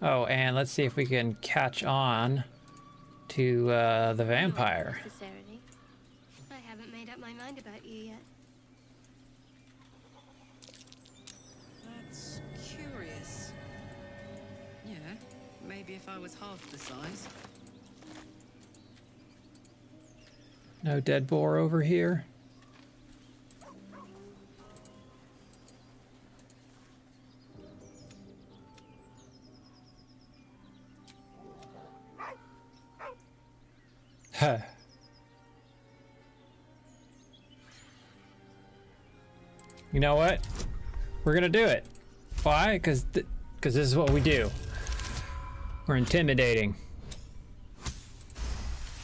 Speaker 1: Oh, and let's see if we can catch on to the vampire.
Speaker 19: Necessarily. I haven't made up my mind about you yet.
Speaker 6: That's curious. Yeah, maybe if I was half the size.
Speaker 1: No dead boar over here. Huh. You know what? We're gonna do it. Why? Because this is what we do. We're intimidating.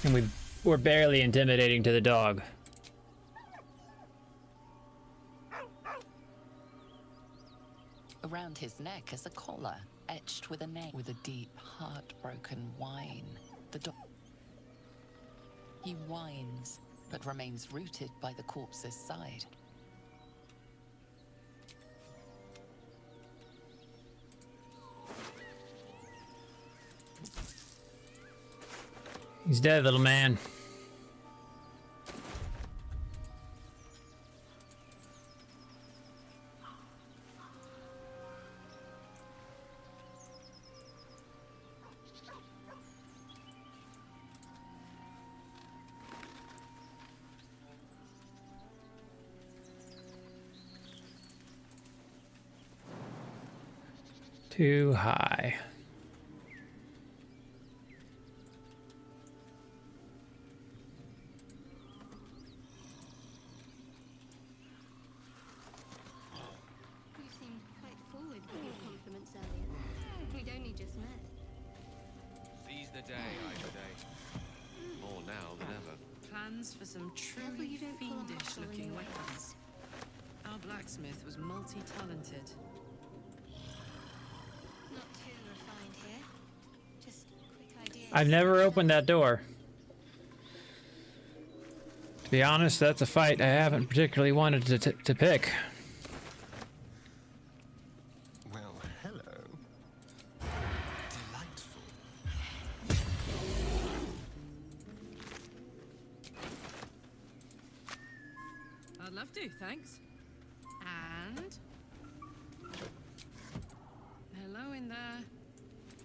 Speaker 1: And we're barely intimidating to the dog.
Speaker 8: Around his neck is a collar, etched with a name with a deep, heartbroken whine. The dog. He whines, but remains rooted by the corpse's side.
Speaker 1: He's dead, little man. Too high.
Speaker 19: You seemed quite forward with your compliments earlier. We'd only just met.
Speaker 14: Seize the day, I say. More now than ever.
Speaker 6: Plans for some
Speaker 19: Careful
Speaker 6: truly
Speaker 19: you don't pull a muscle when
Speaker 6: fiendish-looking
Speaker 19: you're
Speaker 6: weapons. Our blacksmith was multi-talented.
Speaker 19: Not too refined here. Just quick ideas.
Speaker 1: I've never opened that door. To be honest, that's a fight I haven't particularly wanted to pick.
Speaker 5: Well, hello. Delightful.
Speaker 6: I'd love to, thanks. And... hello in there.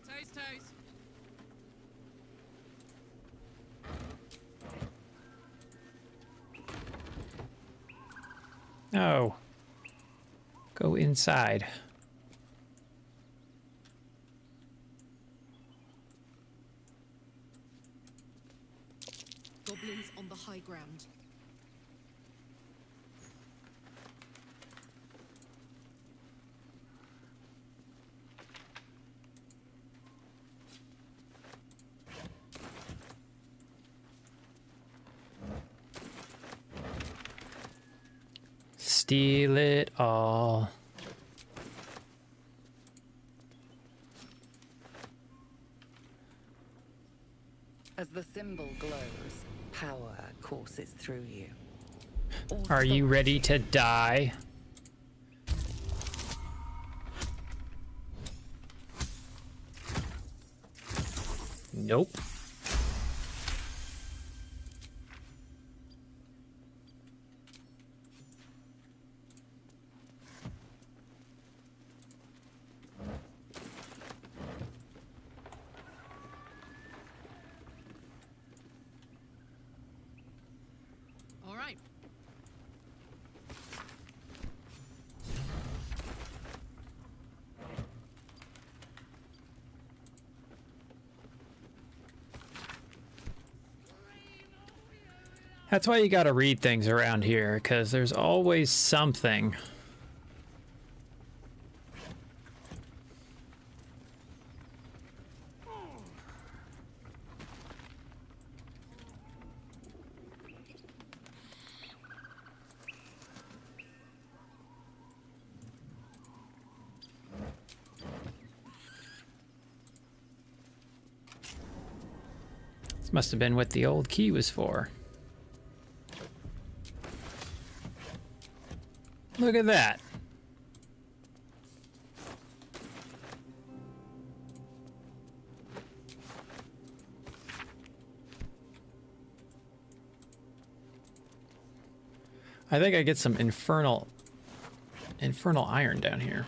Speaker 6: Toes, toes.
Speaker 1: No. Go inside.
Speaker 6: Goblins on the high ground.
Speaker 1: Steal it all.
Speaker 8: As the symbol glows, power courses through you.
Speaker 1: Are you ready to die? Nope.
Speaker 6: All right.
Speaker 1: That's why you gotta read things around here, because there's always something. This must have been what the old key was for. Look at that. I think I get some infernal iron down here.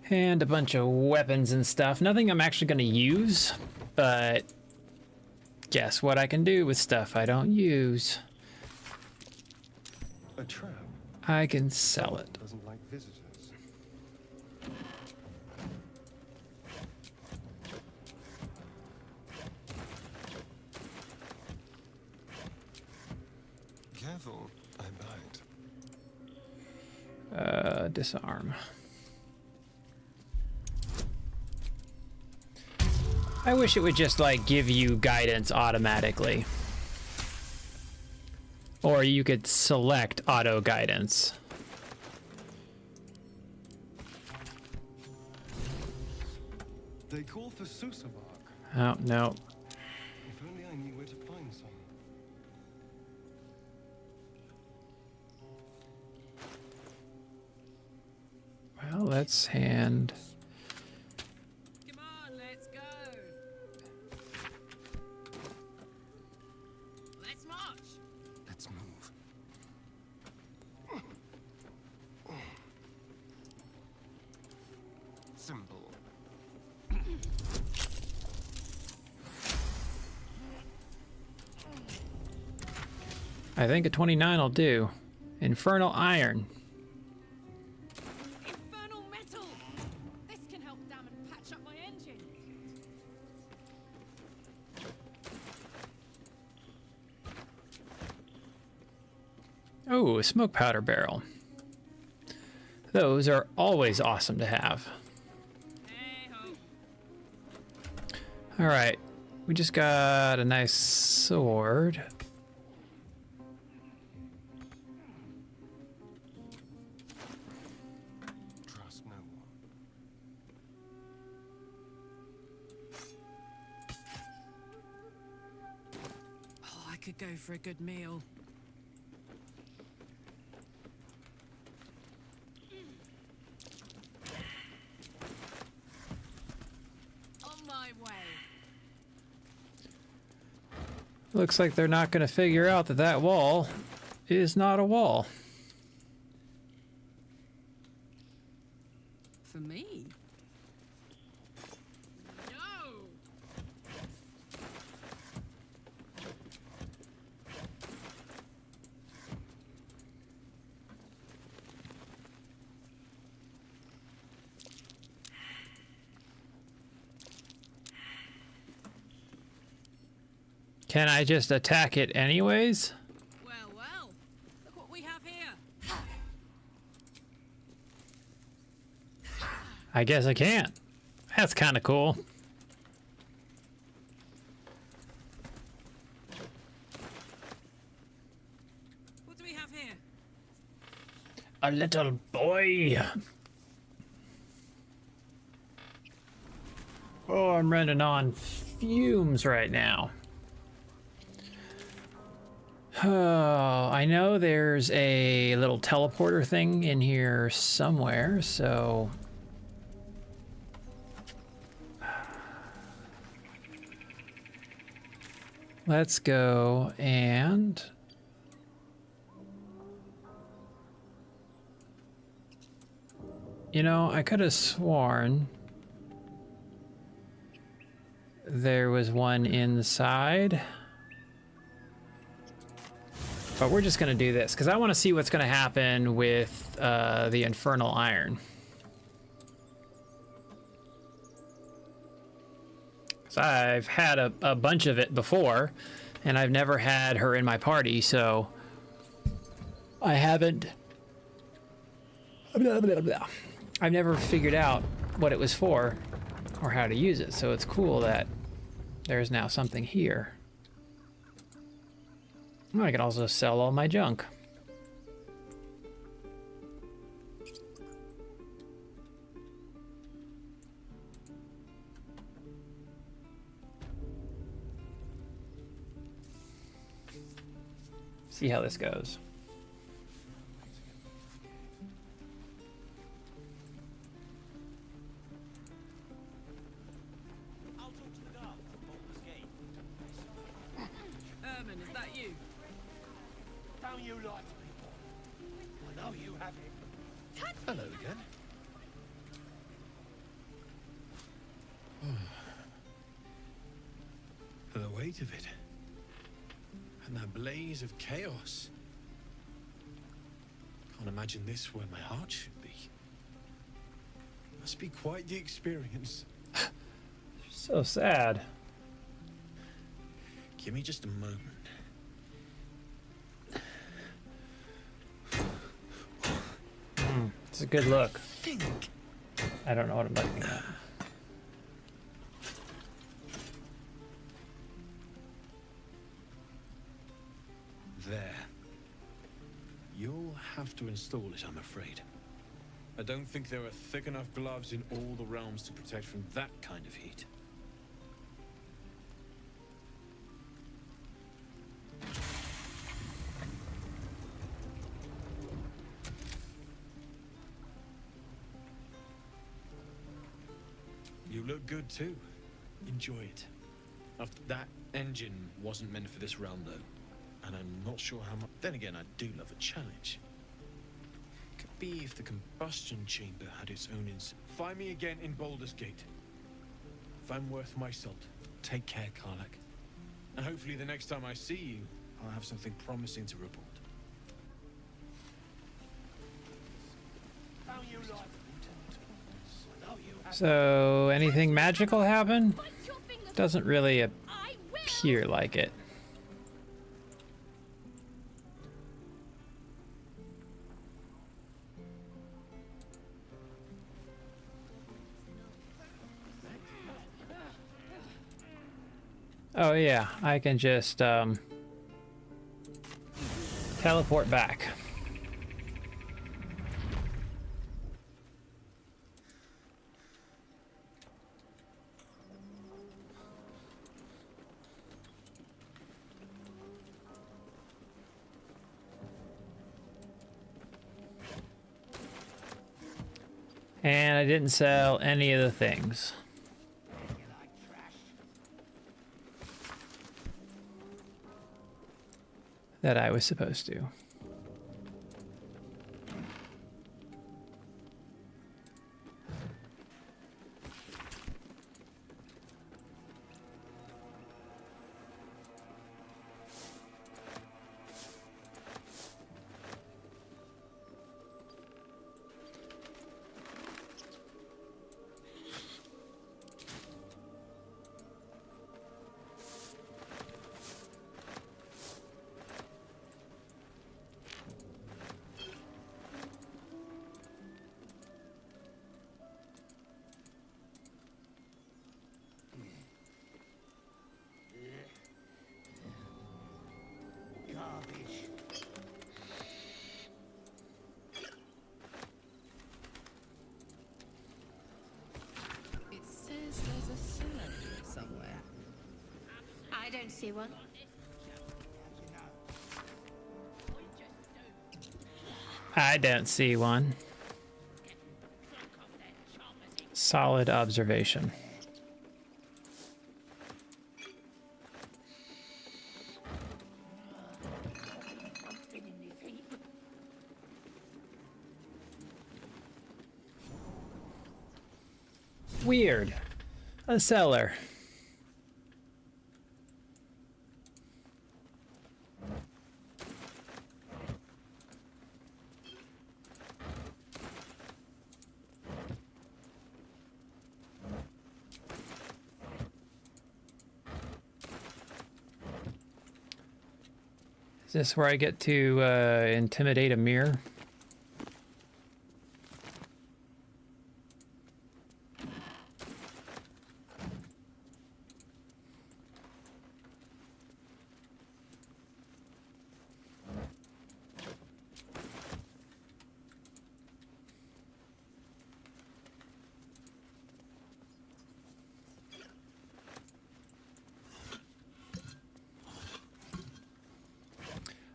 Speaker 1: And a bunch of weapons and stuff. Nothing I'm actually going to use, but guess what I can do with stuff I don't use?
Speaker 5: A trap.
Speaker 1: I can sell it.
Speaker 5: Doesn't like visitors. Careful, I bite.
Speaker 1: Disarm. I wish it would just like give you guidance automatically. Or you could select auto guidance.
Speaker 5: They call for Susa bark.
Speaker 1: Oh, no.
Speaker 5: If only I knew where to find some.
Speaker 1: Well, let's hand.
Speaker 6: Come on, let's go. Let's march.
Speaker 5: Let's move. Simple.
Speaker 1: I think a 29 will do. Infernal Iron.
Speaker 6: Infernal metal. This can help damn and patch up my engine.
Speaker 1: Oh, a smoke powder barrel. Those are always awesome to have. All right, we just got a nice sword.
Speaker 5: Trust no one.
Speaker 6: Oh, I could go for a good meal. On my way.
Speaker 1: Looks like they're not going to figure out that that wall is not a wall.
Speaker 6: For me? No!
Speaker 1: Can I just attack it anyways?
Speaker 6: Well, well. Look what we have here.
Speaker 1: I guess I can't. That's kind of cool.
Speaker 6: What do we have here?
Speaker 1: A little boy. Oh, I'm running on fumes right now. Oh, I know there's a little teleporter thing in here somewhere, so... Let's go and... You know, I could have sworn there was one inside. But we're just going to do this, because I want to see what's going to happen with the Infernal Iron. So I've had a bunch of it before, and I've never had her in my party, so I haven't... I've never figured out what it was for or how to use it, so it's cool that there's now something here. I can also sell all my junk. See how this goes.
Speaker 6: Ermin, is that you?
Speaker 15: Don't you lie to people. I know you have it.
Speaker 5: Hello again.
Speaker 10: weight of it. And that blaze of chaos. Can't imagine this where my heart should be. Must be quite the experience.
Speaker 1: So sad.
Speaker 10: Give me just a moment.
Speaker 1: It's a good look. I don't know what I'm looking at.
Speaker 10: There. You'll have to install it, I'm afraid. I don't think there are thick enough gloves in all the realms to protect from that kind of heat. You look good too. Enjoy it. That engine wasn't meant for this realm though. And I'm not sure how much. Then again, I do love a challenge. Could be if the combustion chamber had its own Find me again in Baldur's Gate. If I'm worth my salt, take care, Karlak. And hopefully the next time I see you, I'll have something promising to report.
Speaker 1: So, anything magical happen? Doesn't really appear like it. Oh yeah, I can just teleport back. And I didn't sell any of the things. That I was supposed to.
Speaker 6: It says there's a cellar here somewhere.
Speaker 19: I don't see one.
Speaker 1: I don't see one. Solid observation. Weird. A cellar. Is this where I get to intimidate a mirror?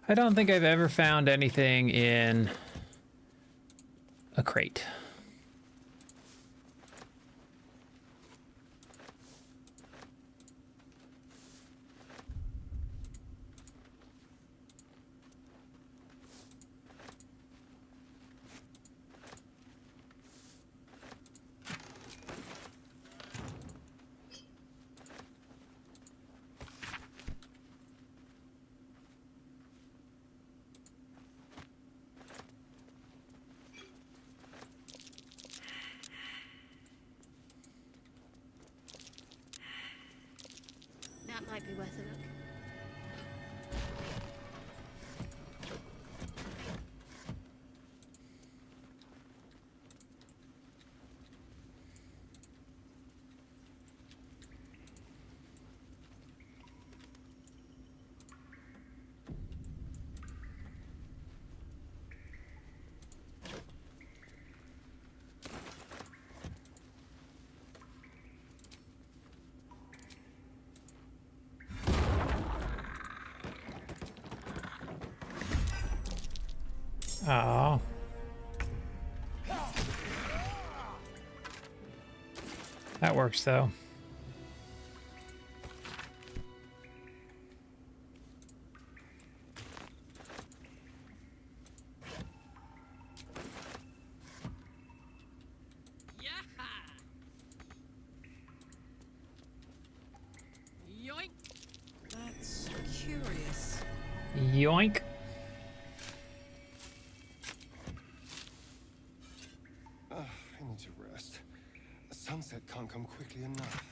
Speaker 1: I don't think I've ever found anything in a crate.
Speaker 19: Might be worth a look.
Speaker 1: Oh. That works though.
Speaker 6: Yoink! That's curious.
Speaker 1: Yoink.
Speaker 5: I need to rest. The sunset can't come quickly enough.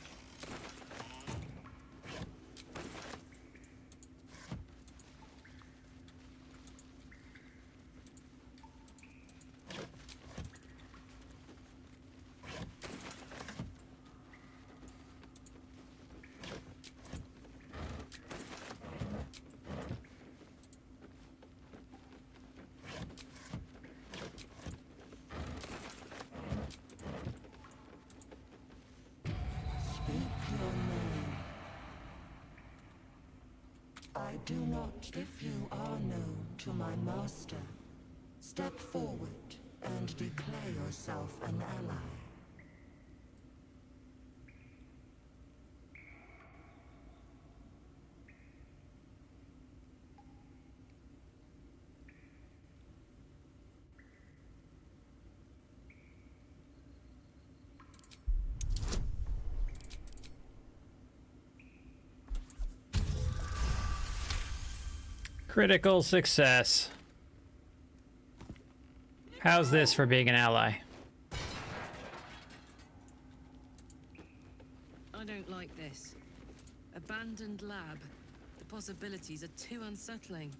Speaker 17: I do not, if you are known to my master. Step forward and declare yourself an ally.
Speaker 1: Critical success. How's this for being an ally?
Speaker 6: I don't like this. Abandoned lab. The possibilities are too unsettling.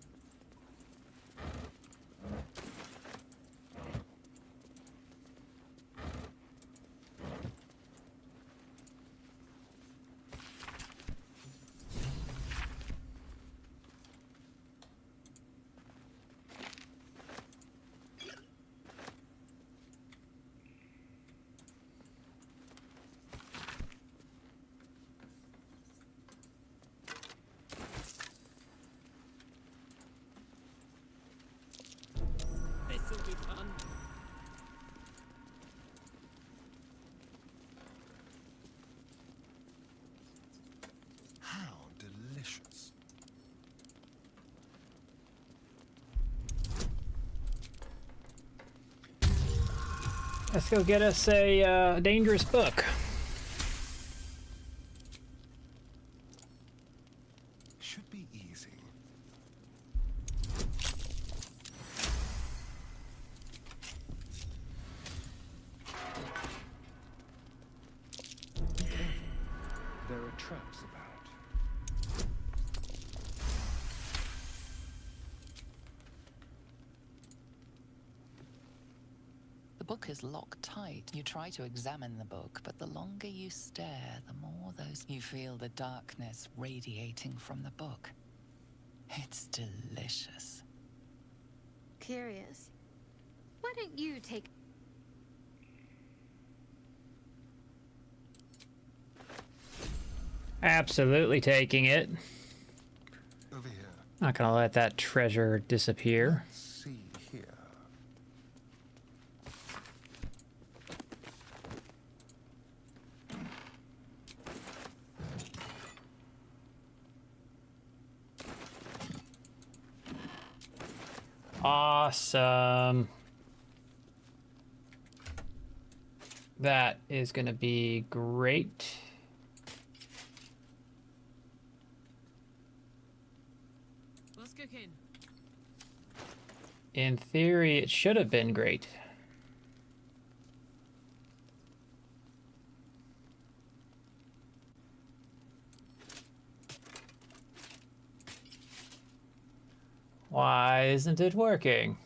Speaker 6: This'll be fun.
Speaker 5: How delicious.
Speaker 1: Let's go get us a dangerous book.
Speaker 5: Should be easy. Be careful. There are traps about.
Speaker 8: The book is locked tight. You try to examine the book, but the longer you stare, the more you feel the darkness radiating from the book. It's delicious.
Speaker 19: Curious. Why don't you take...
Speaker 1: Absolutely taking it.
Speaker 5: Over here.
Speaker 1: Not gonna let that treasure disappear.
Speaker 5: Let's see here.
Speaker 1: Awesome. That is gonna be great.
Speaker 6: What's cooking?
Speaker 1: In theory, it should have been great. Why isn't it working?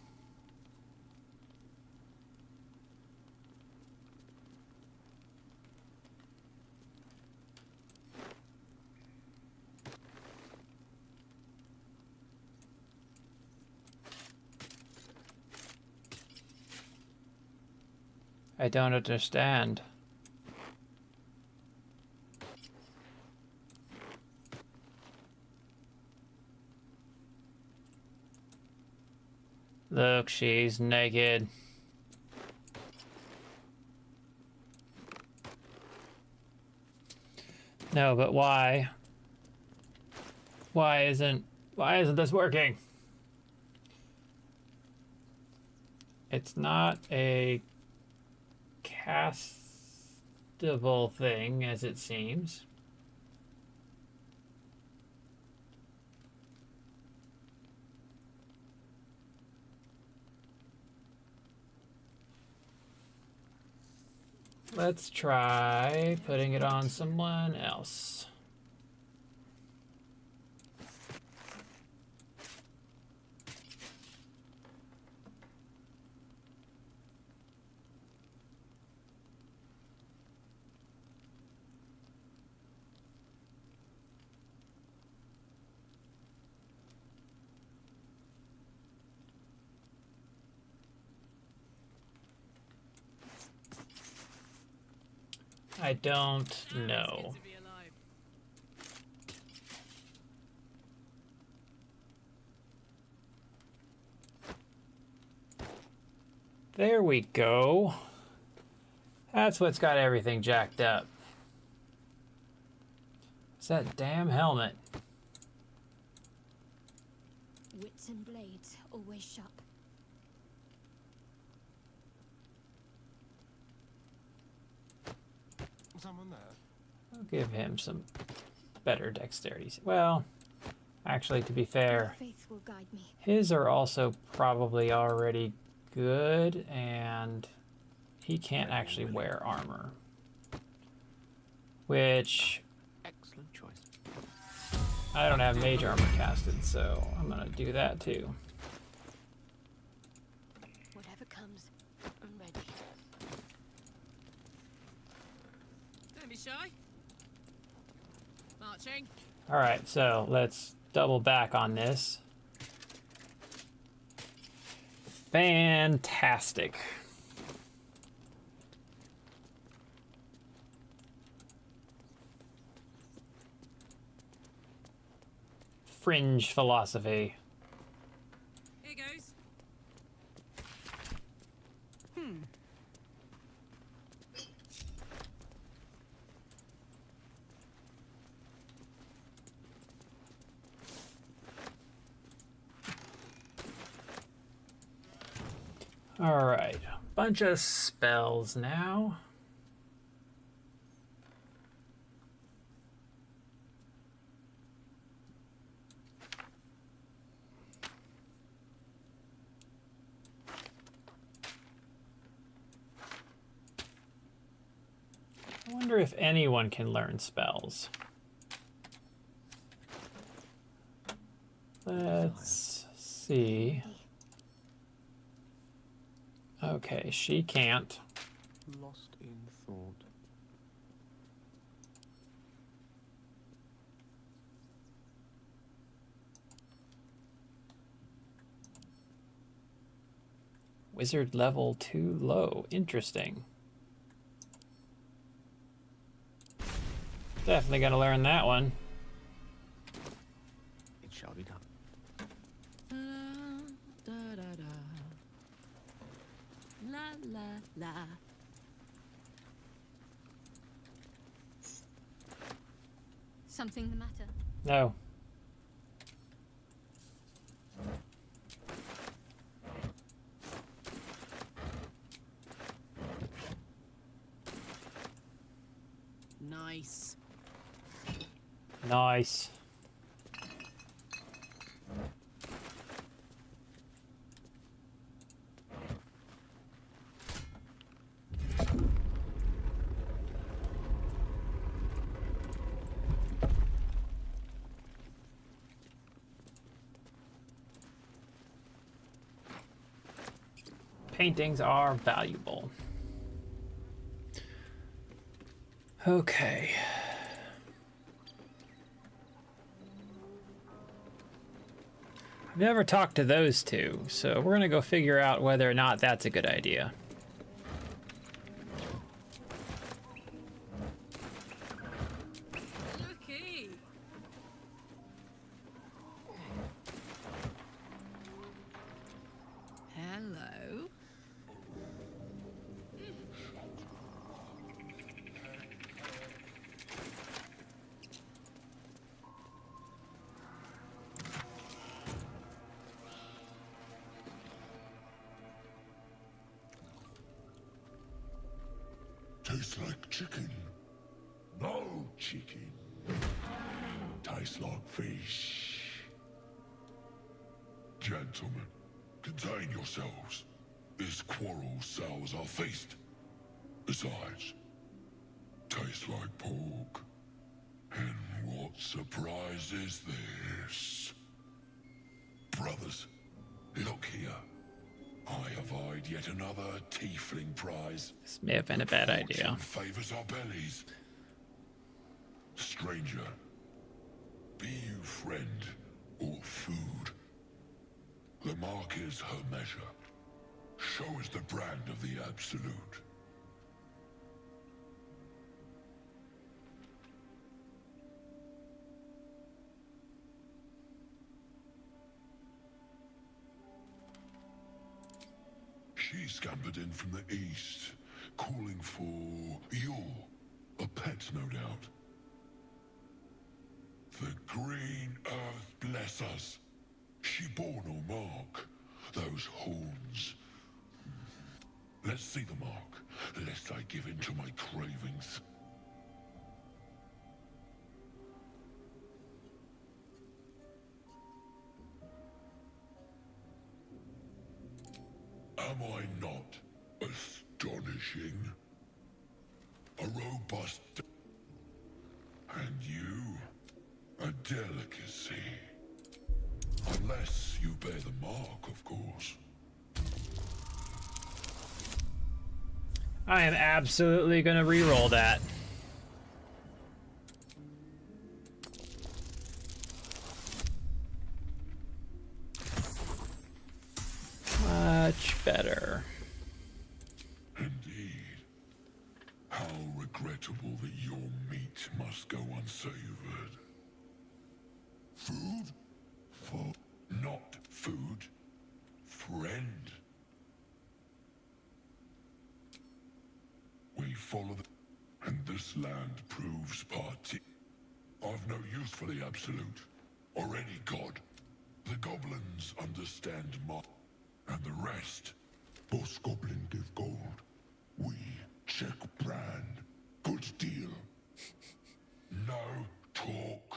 Speaker 1: I don't understand. Look, she's naked. No, but why? Why isn't this working? It's not a castable thing, as it seems. Let's try putting it on someone else. I don't know. There we go. That's what's got everything jacked up. It's that damn helmet.
Speaker 4: Wits and blades always sharp.
Speaker 5: Someone there?
Speaker 1: I'll give him some better dexterity. Well, actually, to be fair,
Speaker 4: Faith will guide me.
Speaker 1: his are also probably already good, and he can't actually wear armor. Which...
Speaker 3: Excellent choice.
Speaker 1: I don't have mage armor casted, so I'm gonna do that too.
Speaker 4: Whatever comes, I'm ready.
Speaker 6: Don't be shy. Marching.
Speaker 1: Alright, so let's double back on this. Fantastic. Fringe philosophy.
Speaker 6: Here goes.
Speaker 1: Alright, bunch of spells now. I wonder if anyone can learn spells. Let's see. Okay, she can't.
Speaker 3: Lost in thought.
Speaker 1: Wizard level too low. Interesting. Definitely gonna learn that one.
Speaker 3: It shall be done.
Speaker 6: Da, da, da. La la la.
Speaker 19: Something the matter?
Speaker 1: No.
Speaker 6: Nice.
Speaker 1: Nice. Paintings are valuable. Okay. I've never talked to those two, so we're gonna go figure out whether or not that's a good idea.
Speaker 6: Looky. Hello.
Speaker 18: Tastes like chicken. No chicken. Tastes like fish. Gentlemen, contain yourselves. This quarrel sours our feast. Besides, tastes like pork. And what surprise is this? Brothers, look here. I have eyed yet another tiefling prize.
Speaker 1: This may have been a bad idea.
Speaker 18: Favors our bellies. Stranger, be you friend or food. The mark is her measure. Show us the brand of the absolute. She scampered in from the east, calling for a pet, no doubt. The green earth bless us. She bore no mark. Those horns. Let's see the mark, lest I give in to my cravings. Am I not astonishing? A robust... And you, a delicacy. Unless you bear the mark, of course.
Speaker 1: I am absolutely gonna re-roll that. Much better.
Speaker 18: Indeed. How regrettable that your meat must go unsavored. Food? For not food. Friend. We follow the... And this land proves party. I've no use for the Absolute, or any god. The goblins understand my... And the rest, boss goblin give gold. We check brand. Good deal. No talk.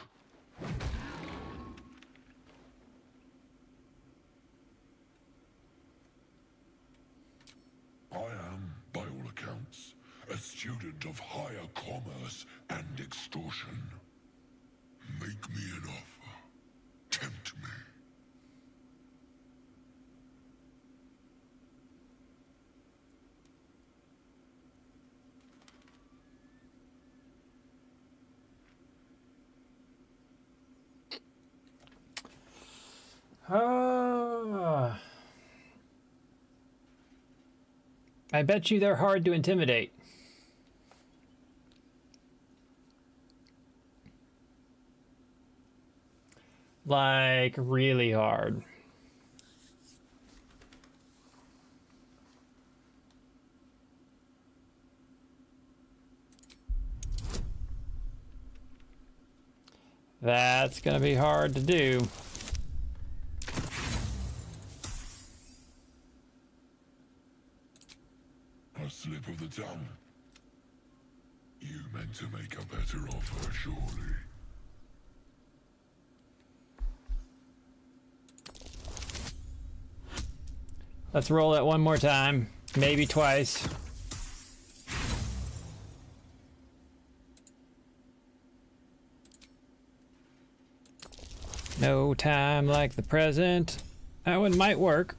Speaker 18: I am, by all accounts, a student of higher commerce and extortion. Make me an offer. Tempt me.
Speaker 1: I bet you they're hard to intimidate. Like, really hard. That's gonna be hard to do.
Speaker 18: A slip of the tongue. You meant to make a better offer, surely.
Speaker 1: Let's roll it one more time, maybe twice. No time like the present. That one might work.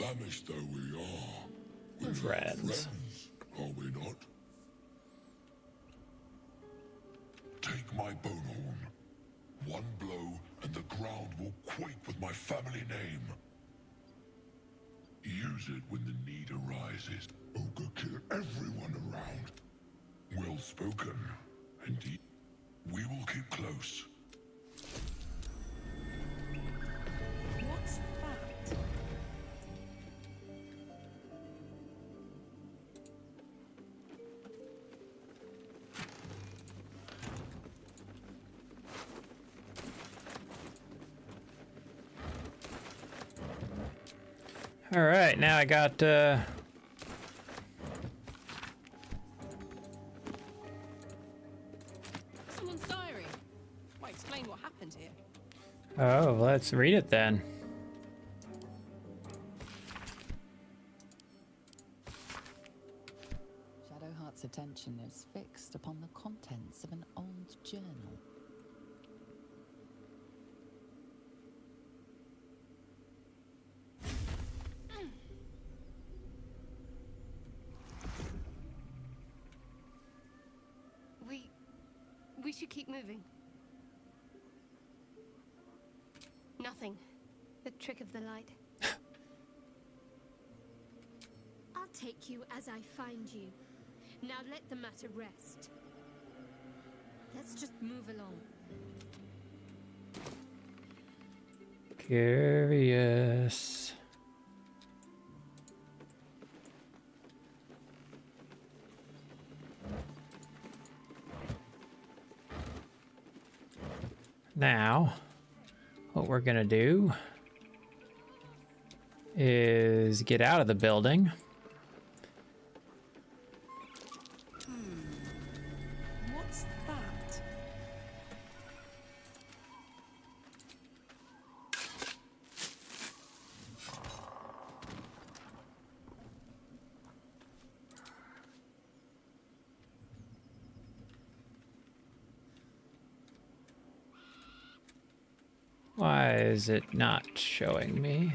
Speaker 18: Famished though we are, we are
Speaker 1: Friends.
Speaker 18: are we not? Take my bone horn. One blow, and the ground will quake with my family name. Use it when the need arises. Ogre kill everyone around. Well spoken. Indeed. We will keep close.
Speaker 6: What's that?
Speaker 1: All right, now I got
Speaker 6: Someone's diary. Might explain what happened here.
Speaker 1: oh, let's read it then.
Speaker 8: Shadowheart's attention is fixed upon the contents of an old journal.
Speaker 19: We should keep moving. Nothing. The trick of the light. I'll take you as I find you. Now let the matter rest. Let's just move along.
Speaker 1: Curious. Now, what we're gonna do is get out of the building.
Speaker 6: What's that?
Speaker 1: Why is it not showing me?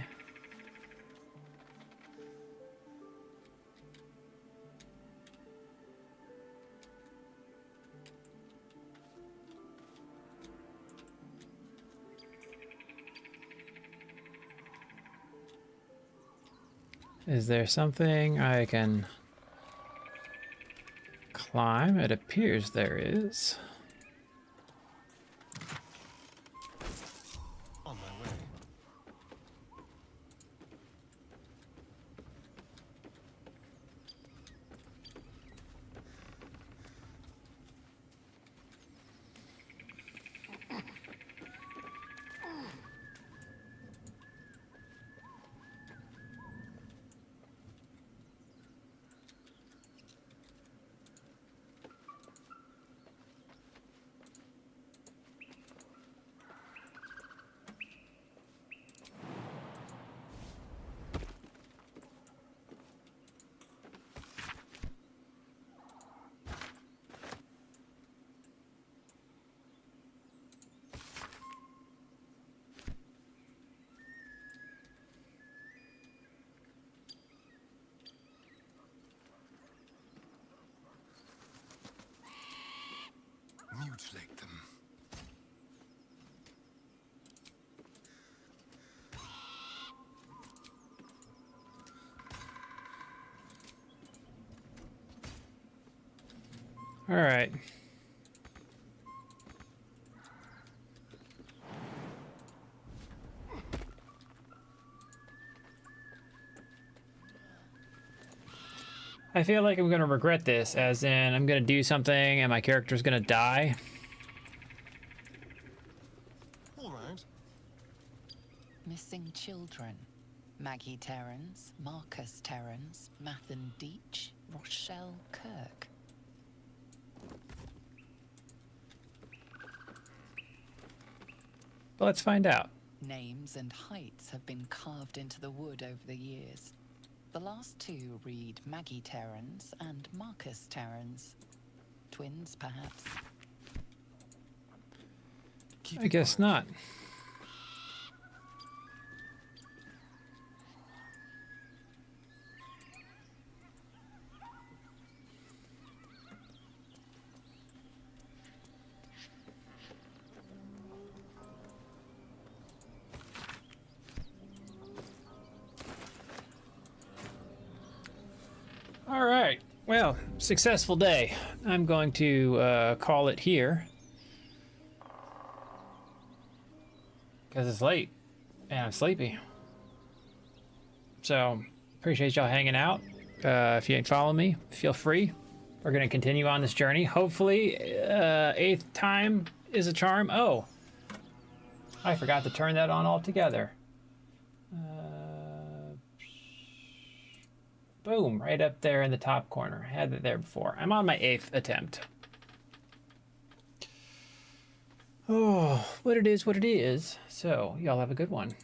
Speaker 1: Is there something I can climb? It appears there is.
Speaker 5: On my way. Mutilate them.
Speaker 1: All right. I feel like I'm gonna regret this, as in I'm gonna do something and my character's gonna die.
Speaker 5: All right.
Speaker 8: Missing children. Maggie Terrans, Marcus Terrans, Mathan Deach, Rochelle Kirk.
Speaker 1: But let's find out.
Speaker 8: Names and heights have been carved into the wood over the years. The last two read Maggie Terrans and Marcus Terrans. Twins, perhaps?
Speaker 1: I guess not. All right. Well, successful day. I'm going to call it here. Because it's late and I'm sleepy. So, appreciate y'all hanging out. If you ain't following me, feel free. We're going to continue on this journey. Hopefully, 8th time is a charm. Oh, I forgot to turn that on altogether. Boom, right up there in the top corner. I had it there before. I'm on my 8th attempt. Oh, what it is, what it is. So, y'all have a good one.